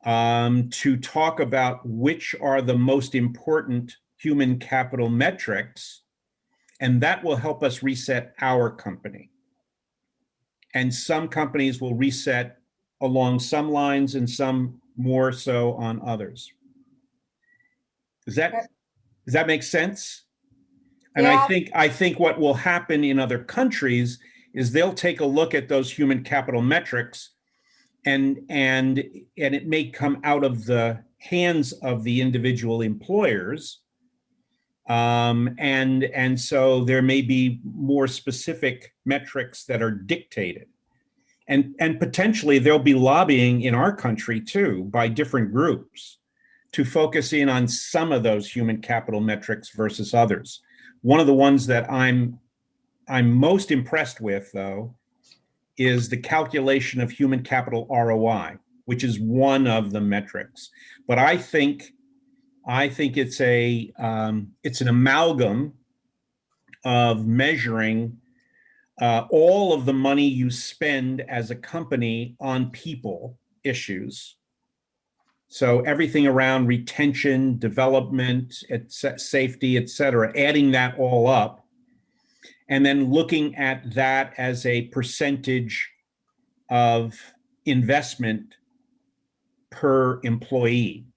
to talk about which are the most important human capital metrics, and that will help us reset our company. And some companies will reset along some lines and some more so on others. Does that make sense? And Yeah. I think what will happen in other countries is they'll take a look at those human capital metrics, and it may come out of the hands of the individual employers. And so there may be more specific metrics that are dictated. And potentially there'll be lobbying in our country too by different groups to focus in on some of those human capital metrics versus others. One of the ones that I'm most impressed with, though, is the calculation of human capital ROI, which is one of the metrics. But I think it's an amalgam of measuring all of the money you spend as a company on people issues. So everything around retention, development, safety, et cetera, adding that all up, and then looking at that as a percentage of investment per employee.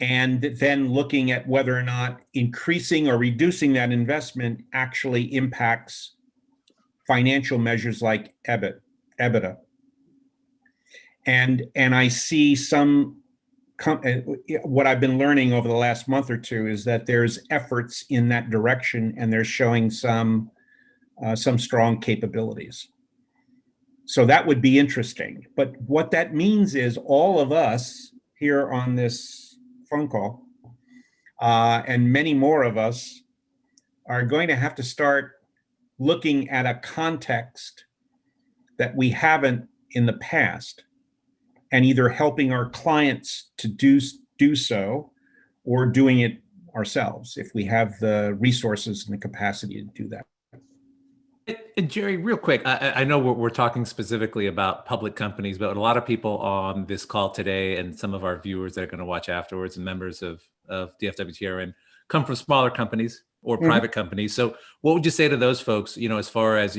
And then looking at whether or not increasing or reducing that investment actually impacts financial measures like EBITDA. And I see what I've been learning over the last month or two is that there's efforts in that direction, and they're showing some strong capabilities. So that would be interesting. But what that means is all of us here on this phone call, and many more of us, are going to have to start looking at a context that we haven't in the past, and either helping our clients to do so, or doing it ourselves if we have the resources and the capacity to do that. And Jerry, real quick, I know we're talking specifically about public companies, but a lot of people on this call today, and some of our viewers that are going to watch afterwards, and members of DFWTRN, come from smaller companies or private companies. So what would you say to those folks, as far as,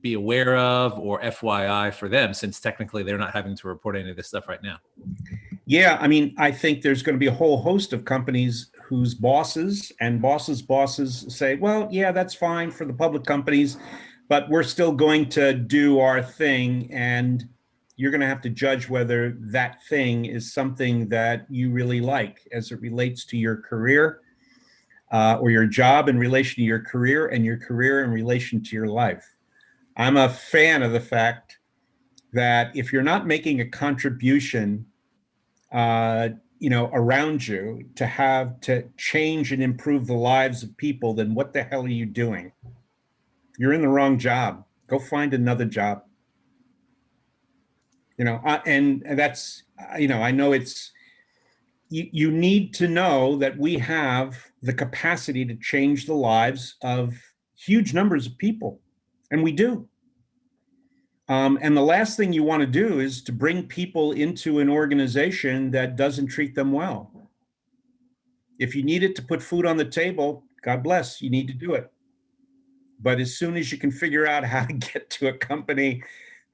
be aware of, or FYI for them, since technically they're not having to report any of this stuff right now? Yeah, I mean, I think there's going to be a whole host of companies whose bosses and bosses say, well, yeah, that's fine for the public companies, but we're still going to do our thing. And you're going to have to judge whether that thing is something that you really like as it relates to your career, or your job in relation to your career, and your career in relation to your life. I'm a fan of the fact that if you're not making a contribution, around you to change and improve the lives of people, then what the hell are you doing? You're in the wrong job. Go find another job. And that's, I know it's, you need to know that we have the capacity to change the lives of huge numbers of people, and we do. And the last thing you want to do is to bring people into an organization that doesn't treat them well. If you need it to put food on the table, God bless, you need to do it. But as soon as you can figure out how to get to a company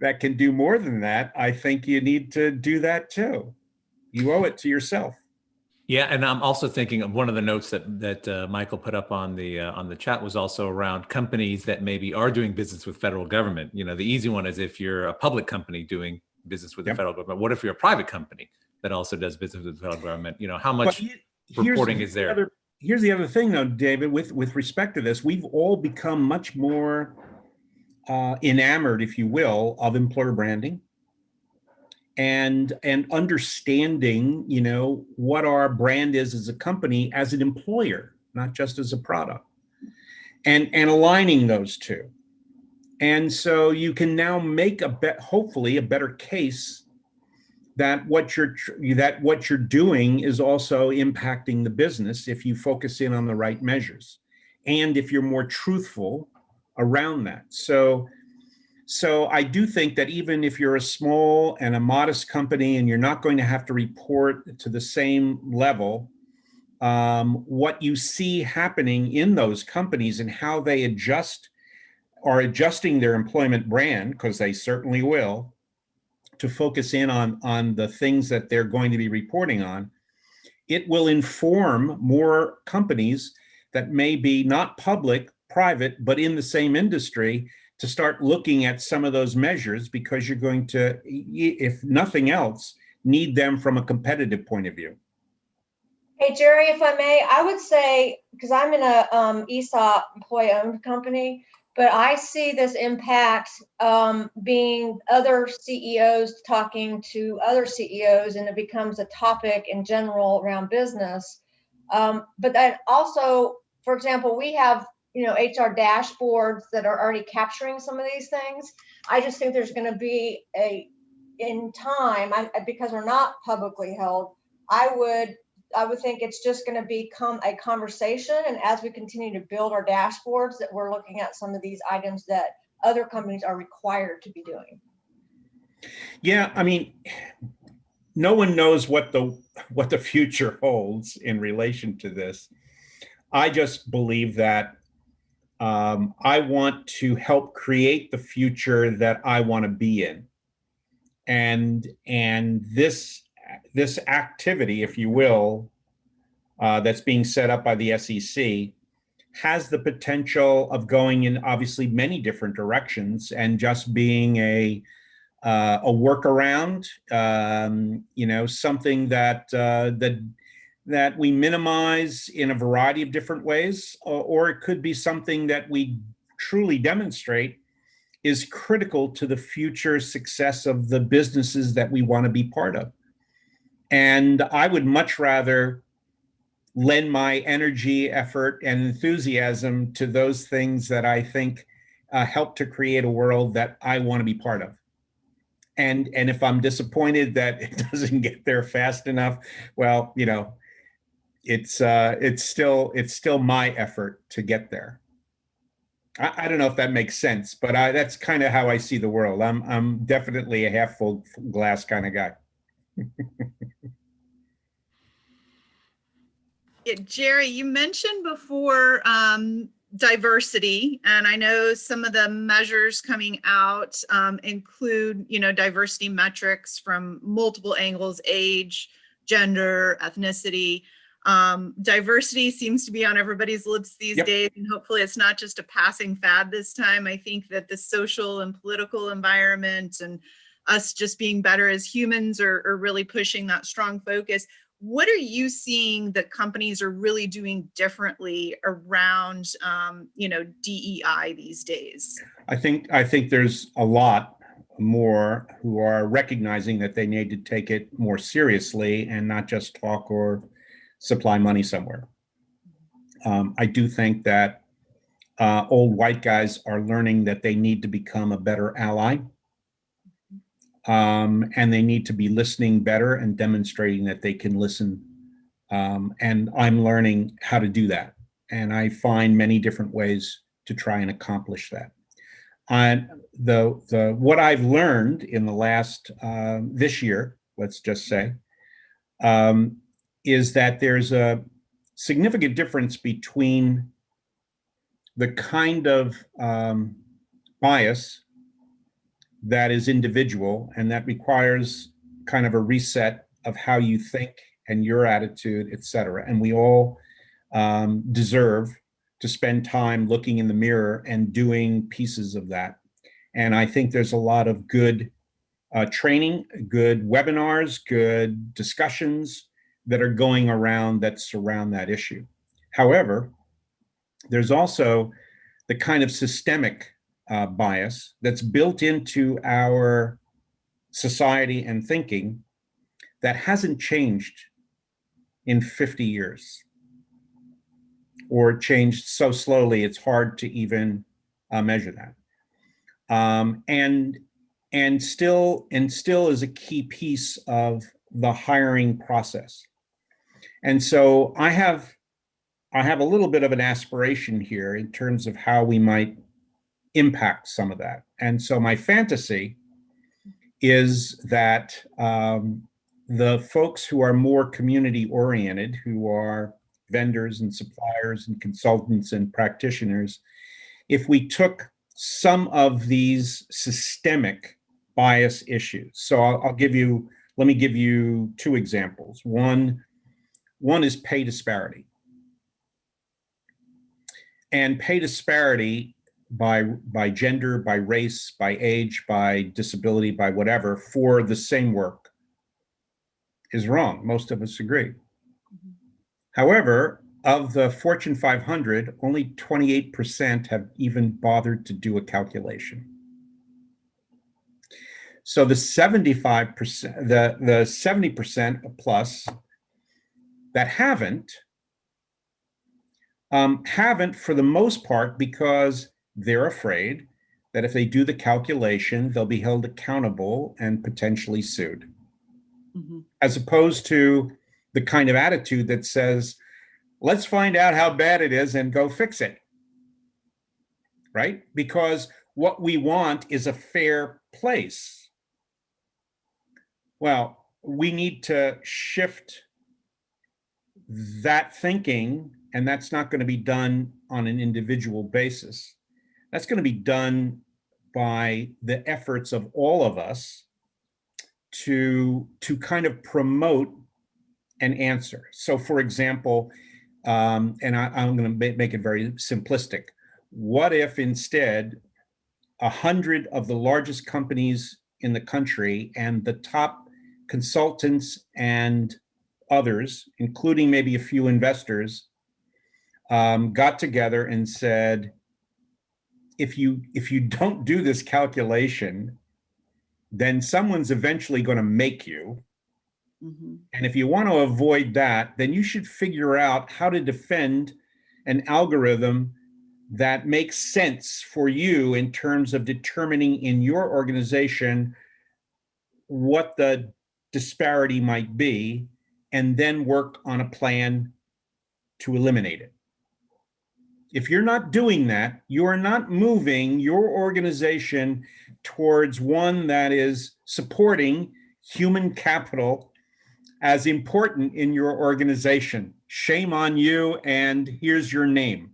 that can do more than that, I think you need to do that too. You owe it to yourself. Yeah, and I'm also thinking of one of the notes that Michael put up on the chat was also around companies that maybe are doing business with federal government. You know, the easy one is if you're a public company doing business with the federal government. What if you're a private company that also does business with the federal government? You know, how much reporting is there? Here's the other thing, though, David. With respect to this, we've all become much more enamored, if you will, of employer branding. And understanding, you know, what our brand is as a company, as an employer, not just as a product, and aligning those two. And so you can now make hopefully a better case that what you're doing is also impacting the business if you focus in on the right measures, and if you're more truthful around that. So I do think that even if you're a small and a modest company and you're not going to have to report to the same level, what you see happening in those companies and how they are adjusting their employment brand, because they certainly will, to focus in on the things that they're going to be reporting on, it will inform more companies that may be not public, private, but in the same industry, to start looking at some of those measures, because you're going to, if nothing else, need them from a competitive point of view. Hey, Jerry, if I may, I would say, because I'm in a ESOP employee-owned company, but I see this impact being other CEOs talking to other CEOs, and it becomes a topic in general around business. But then also, for example, we have HR dashboards that are already capturing some of these things. I just think there's going to be in time, because we're not publicly held, I would think it's just going to become a conversation. And as we continue to build our dashboards, that we're looking at some of these items that other companies are required to be doing. Yeah, I mean, no one knows what the future holds in relation to this. I just believe that I want to help create the future that I want to be in, and this activity, if you will, that's being set up by the SEC has the potential of going in obviously many different directions, and just being a workaround, something that we minimize in a variety of different ways, or it could be something that we truly demonstrate is critical to the future success of the businesses that we want to be part of. And I would much rather lend my energy, effort, and enthusiasm to those things that I think help to create a world that I want to be part of. And if I'm disappointed that it doesn't get there fast enough, well, it's still my effort to get there. I don't know if that makes sense, but that's kind of how I see the world. I'm definitely a half full glass kind of guy. Yeah, Jerry, you mentioned before diversity, and I know some of the measures coming out include, diversity metrics from multiple angles: age, gender, ethnicity. Diversity seems to be on everybody's lips these days, and hopefully it's not just a passing fad this time. I think that the social and political environment and us just being better as humans are really pushing that strong focus. What are you seeing that companies are really doing differently around, DEI these days? I think there's a lot more who are recognizing that they need to take it more seriously and not just talk or supply money somewhere. I do think that old white guys are learning that they need to become a better ally. And they need to be listening better and demonstrating that they can listen. And I'm learning how to do that. And I find many different ways to try and accomplish that. What I've learned in the last this year, let's just say, is that there's a significant difference between the kind of bias that is individual and that requires kind of a reset of how you think and your attitude, etc. And we all deserve to spend time looking in the mirror and doing pieces of that. And I think there's a lot of good training, good webinars, good discussions that are going around that surround that issue. However, there's also the kind of systemic bias that's built into our society and thinking that hasn't changed in 50 years, or changed so slowly it's hard to even measure that. And still is a key piece of the hiring process. And so I have a little bit of an aspiration here in terms of how we might impact some of that. And so my fantasy is that the folks who are more community oriented, who are vendors and suppliers and consultants and practitioners, if we took some of these systemic bias issues. So let me give you two examples. One is pay disparity. And pay disparity by gender, by race, by age, by disability, by whatever, for the same work is wrong. Most of us agree. Mm-hmm. However, of the Fortune 500, only 28% have even bothered to do a calculation. So the 75%, the 70% plus that haven't for the most part because they're afraid that if they do the calculation, they'll be held accountable and potentially sued. Mm-hmm. As opposed to the kind of attitude that says, let's find out how bad it is and go fix it, right? Because what we want is a fair place. Well, we need to shift that thinking, and that's not going to be done on an individual basis. That's going to be done by the efforts of all of us to kind of promote an answer. So, for example, and I'm going to make it very simplistic. What if instead 100 of the largest companies in the country and the top consultants and others, including maybe a few investors, got together and said, if you don't do this calculation, then someone's eventually going to make you. Mm-hmm. And if you want to avoid that, then you should figure out how to defend an algorithm that makes sense for you in terms of determining in your organization what the disparity might be, and then work on a plan to eliminate it. If you're not doing that, you are not moving your organization towards one that is supporting human capital as important in your organization. Shame on you, and here's your name.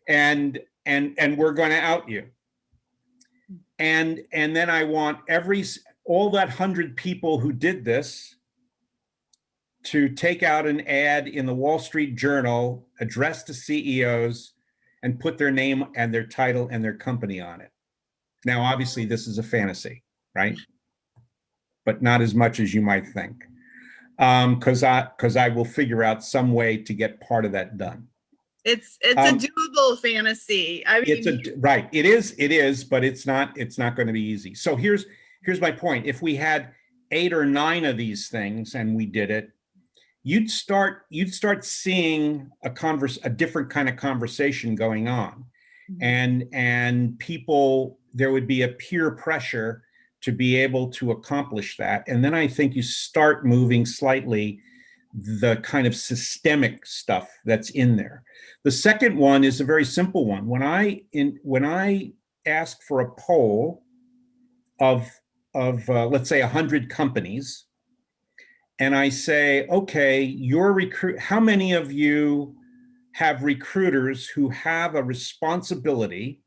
And we're going to out you. And then I want all that 100 people who did this to take out an ad in the Wall Street Journal addressed to CEOs and put their name and their title and their company on it. Now, obviously, this is a fantasy, right? But not as much as you might think, because I will figure out some way to get part of that done. It's a doable fantasy. I mean, right. It is, but it's not going to be easy. So here's my point. If we had 8 or 9 of these things and we did it, you'd start seeing a different kind of conversation going on, and people, there would be a peer pressure to be able to accomplish that. And then I think you start moving slightly the kind of systemic stuff that's in there. The second one is a very simple one. When I ask for a poll of let's say 100 companies, and I say, okay, how many of you have recruiters who have a responsibility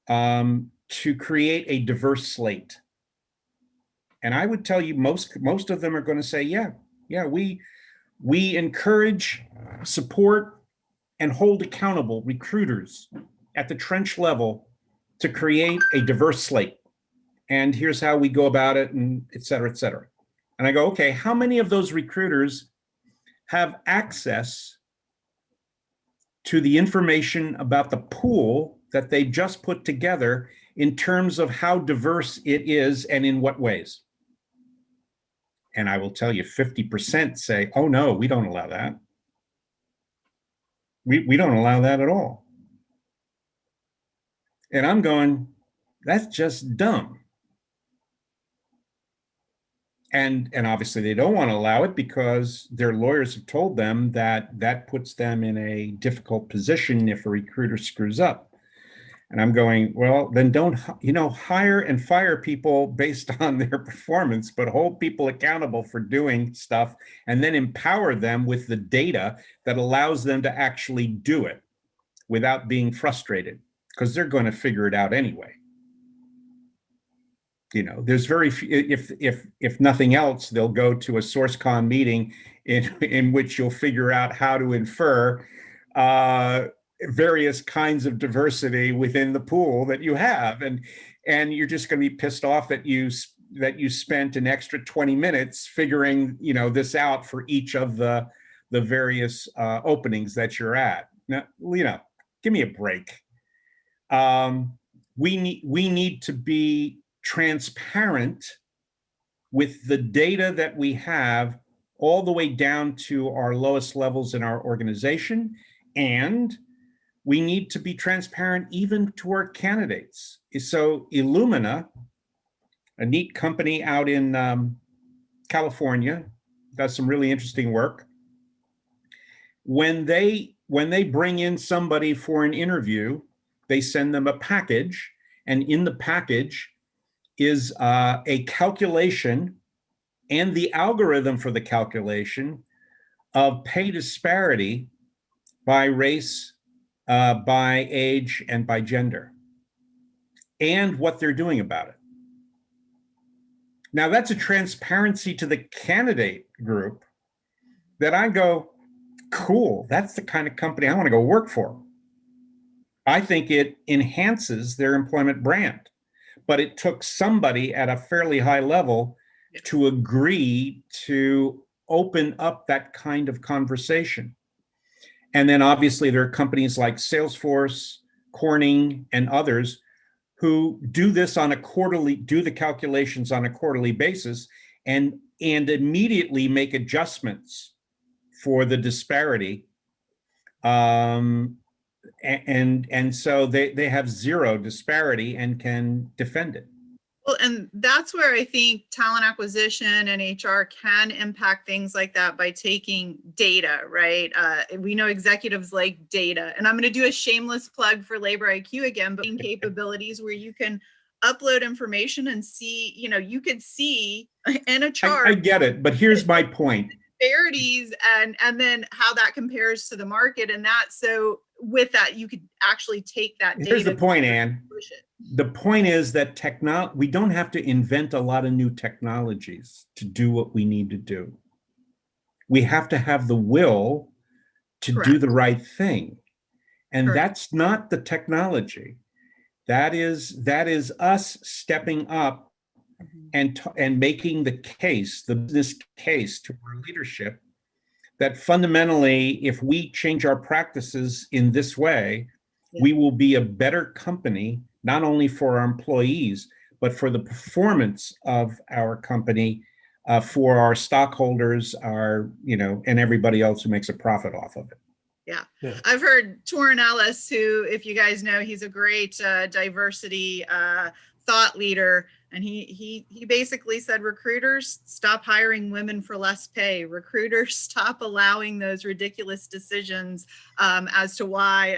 to create a diverse slate? And I would tell you most of them are going to say, yeah, Yeah, we encourage, support, and hold accountable recruiters at the trench level to create a diverse slate. And here's how we go about it, and et cetera, et cetera. And I go, okay, how many of those recruiters have access to the information about the pool that they've just put together in terms of how diverse it is and in what ways? And I will tell you, 50% say, oh no, we don't allow that. We don't allow that at all. And I'm going, that's just dumb. And obviously they don't want to allow it because their lawyers have told them that that puts them in a difficult position if a recruiter screws up. And I'm going, well, then don't, hire and fire people based on their performance, but hold people accountable for doing stuff and then empower them with the data that allows them to actually do it without being frustrated, because they're going to figure it out anyway. There's very few, if nothing else, they'll go to a SourceCon meeting in which you'll figure out how to infer various kinds of diversity within the pool that you have, and you're just going to be pissed off that you spent an extra 20 minutes figuring this out for each of the various openings that you're at. Now, give me a break. We need to be transparent with the data that we have all the way down to our lowest levels in our organization, and we need to be transparent even to our candidates. So Illumina, a neat company out in California, does some really interesting work. When they bring in somebody for an interview, they send them a package, and in the package is a calculation and the algorithm for the calculation of pay disparity by race, by age, and by gender, and what they're doing about it. Now, that's a transparency to the candidate group that I go, cool, that's the kind of company I want to go work for. I think it enhances their employment brand. But it took somebody at a fairly high level to agree to open up that kind of conversation. And then obviously there are companies like Salesforce, Corning, and others who do the calculations on a quarterly basis and immediately make adjustments for the disparity. And so they have zero disparity and can defend it. Well, and that's where I think talent acquisition and HR can impact things like that by taking data, right? We know executives like data, and I'm going to do a shameless plug for Labor IQ again, but capabilities where you can upload information and see, you could see in a chart. I get it, but here's my point. Disparities and then how that compares to the market, and that, so with that you could actually take that data. Here's the point, Ann. The point is that we don't have to invent a lot of new technologies to do what we need to do. We have to have the will to do the right thing. And that's not the technology. That is us stepping up and making the case, the business case to our leadership, that fundamentally, if we change our practices in this way, we will be a better company, not only for our employees, but for the performance of our company, for our stockholders, and everybody else who makes a profit off of it. Yeah. I've heard Torrin Ellis, who, if you guys know, he's a great diversity thought leader. And he basically said, recruiters, stop hiring women for less pay. Recruiters, stop allowing those ridiculous decisions as to why,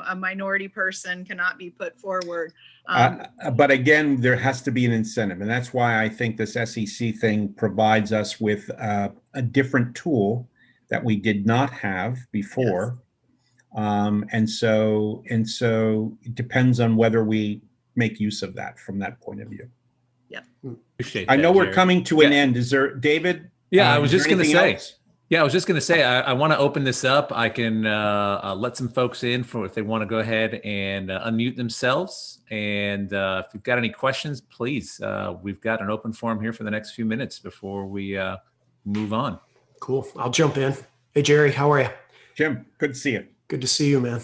a minority person cannot be put forward. But again, there has to be an incentive. And that's why I think this SEC thing provides us with a different tool that we did not have before. Yes. And so it depends on whether we make use of that from that point of view. Yep. Appreciate I know that, we're Jerry. coming to an end. Is there, David, Yeah, I was Is there just going to anything say. else? Yeah, I was just going to say, I want to open this up. I can let some folks in for if they want to go ahead and unmute themselves. And if you've got any questions, please, we've got an open forum here for the next few minutes before we move on. Cool. I'll jump in. Hey, Jerry, how are you? Jim, good to see you. Good to see you, man.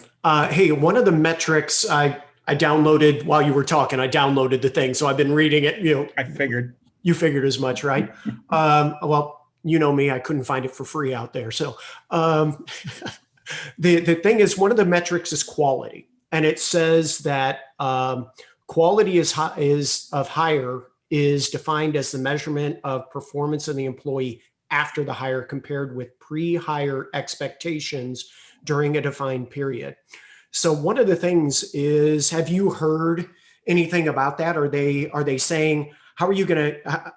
Hey, one of the metrics I downloaded while you were talking, I downloaded the thing. So I've been reading it. I figured. You figured as much, right? Well, you know me, I couldn't find it for free out there. So the thing is, one of the metrics is quality. And it says that quality is hire is defined as the measurement of performance of the employee after the hire compared with pre-hire expectations during a defined period. So one of the things is, have you heard anything about that? Are they saying, how are you going to,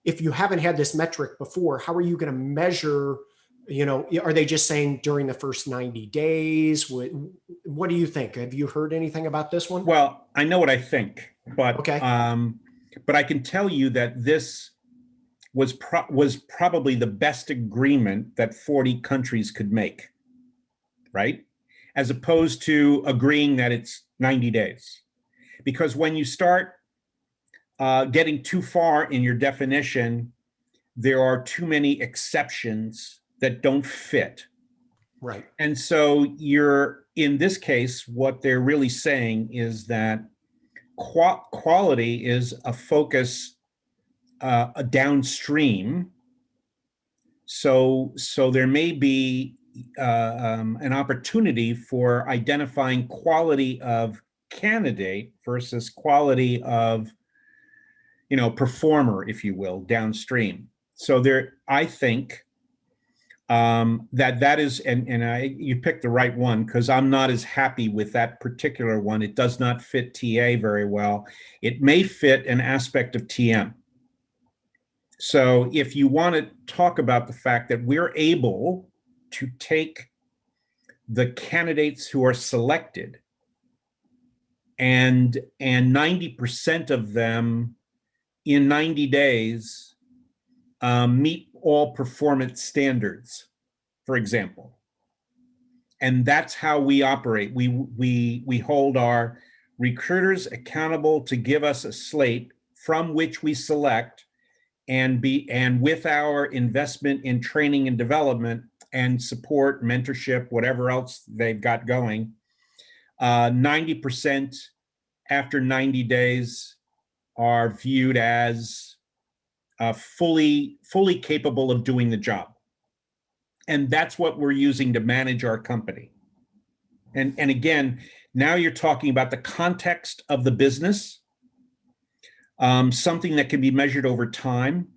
if you haven't had this metric before, how are you going to measure, are they just saying during the first 90 days? What do you think? Have you heard anything about this one? Well, I know what I think, but okay. But I can tell you that this was probably the best agreement that 40 countries could make, right? As opposed to agreeing that it's 90 days. Because when you start getting too far in your definition, there are too many exceptions that don't fit. Right. And so in this case, what they're really saying is that quality is a focus a downstream. So there may be an opportunity for identifying quality of candidate versus quality of performer, if you will, downstream. So I think that is, you picked the right one, because I'm not as happy with that particular one. It does not fit TA very well. It may fit an aspect of TM. So if you want to talk about the fact that we're able to take the candidates who are selected and 90% of them in 90 days meet all performance standards, for example. And that's how we operate. We hold our recruiters accountable to give us a slate from which we select, and with our investment in training and development and support, mentorship, whatever else they've got going, 90% after 90 days are viewed as fully capable of doing the job. And that's what we're using to manage our company. And again, now you're talking about the context of the business, something that can be measured over time.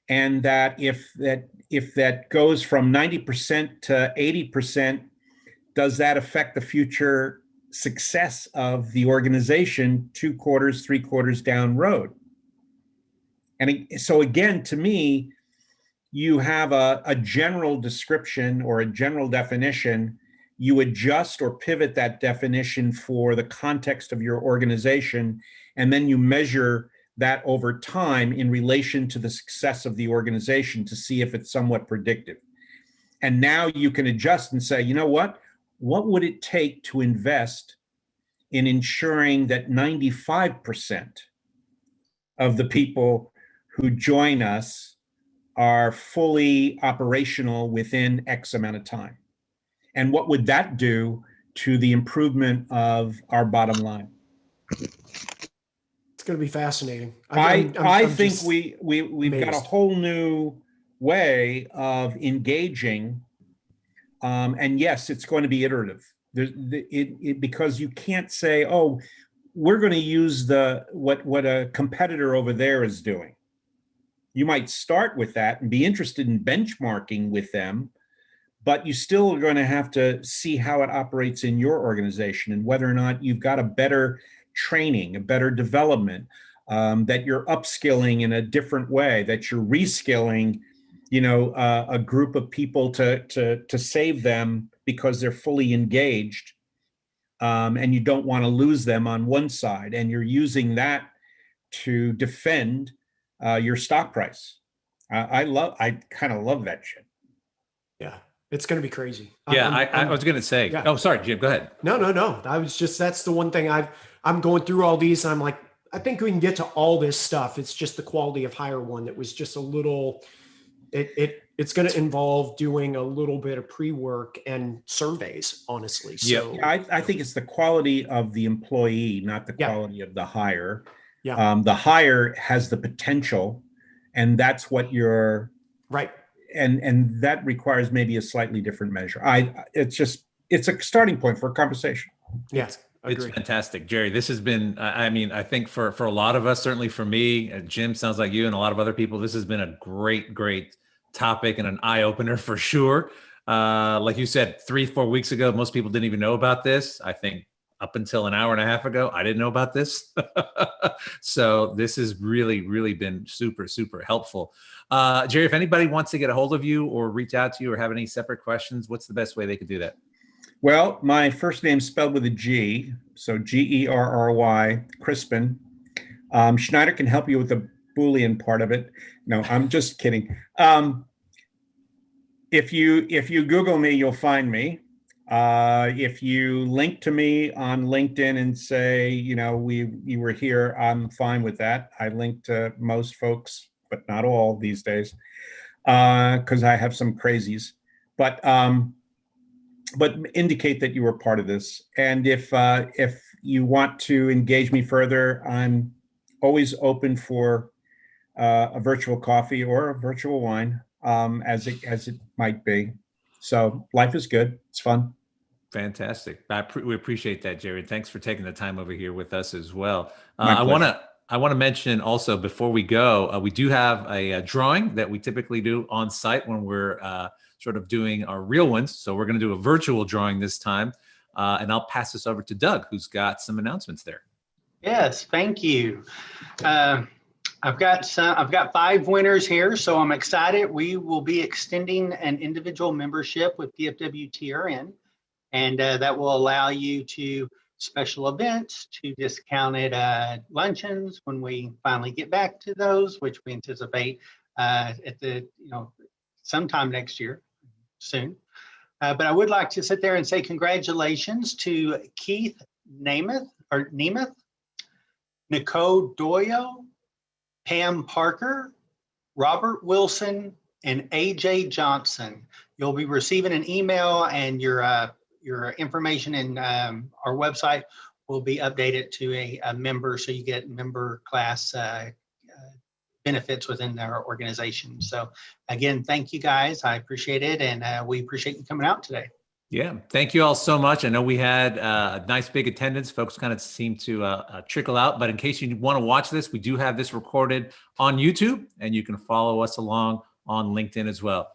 And that if that goes from 90% to 80%, does that affect the future success of the organization 2 quarters, 3 quarters down road? And so again, to me, you have a general description or a general definition. You adjust or pivot that definition for the context of your organization, and then you measure that over time in relation to the success of the organization to see if it's somewhat predictive. And now you can adjust and say, you know what would it take to invest in ensuring that 95% of the people who join us are fully operational within X amount of time? And what would that do to the improvement of our bottom line? It's going to be fascinating. I think we've got a whole new way of engaging. And yes, it's going to be iterative. Because you can't say, oh, we're going to use what a competitor over there is doing. You might start with that and be interested in benchmarking with them, but you still are going to have to see how it operates in your organization and whether or not you've got a better training, a better development, that you're upskilling in a different way, that you're reskilling, a group of people to save them because they're fully engaged, and you don't want to lose them on one side, and you're using that to defend your stock price. I kind of love that shit. Yeah, it's going to be crazy. Yeah, I was going to say. Yeah. Oh, sorry, Jim. Go ahead. No. That's the one thing I'm going through all these. And I'm like, I think we can get to all this stuff. It's just the quality of hire one that was just a little, it's going to involve doing a little bit of pre-work and surveys, honestly. So I think it's the quality of the employee, not the Yeah. quality of the hire. Yeah. The hire has the potential, and that's what you're right. And that requires maybe a slightly different measure. It's a starting point for a conversation. Yeah. It's fantastic, Jerry. This has been, I mean, I think for a lot of us, certainly for me, Jim, sounds like you and a lot of other people, this has been a great topic and an eye opener for sure. Like you said, 3-4 weeks ago, most people didn't even know about this. I think up until an hour and a half ago, I didn't know about this. So this has really been super helpful. Jerry, if anybody wants to get a hold of you or reach out to you or have any separate questions, what's the best way they could do that? Well, my first name's spelled with a G, so Gerry, Crispin. Schneider can help you with the Boolean part of it. No, I'm just kidding. If you Google me, you'll find me. If you link to me on LinkedIn and say, you were here, I'm fine with that. I link to most folks, but not all these days, because I have some crazies. But indicate that you were part of this. And if you want to engage me further, I'm always open for a virtual coffee or a virtual wine, as it might be. So life is good. It's fun. Fantastic. We appreciate that, Jerry. Thanks for taking the time over here with us as well. My pleasure. I want to mention also before we go, we do have a drawing that we typically do on site when we're sort of doing our real ones. So we're going to do a virtual drawing this time. And I'll pass this over to Doug, who's got some announcements there. Yes, thank you. I've got 5 winners here, so I'm excited. We will be extending an individual membership with DFWTRN, and that will allow you to special events, to discounted luncheons when we finally get back to those, which we anticipate at the sometime next year, soon. But I would like to sit there and say congratulations to Keith Nemeth, Nicole Doyle, Pam Parker, Robert Wilson, and AJ Johnson. You'll be receiving an email, and your information in our website will be updated to a member, so you get member class benefits within their organization. So again, thank you guys. I appreciate it, and we appreciate you coming out today. Yeah, thank you all so much. I know we had a nice big attendance. Folks kind of seem to trickle out, but in case you want to watch this, we do have this recorded on YouTube, and you can follow us along on LinkedIn as well.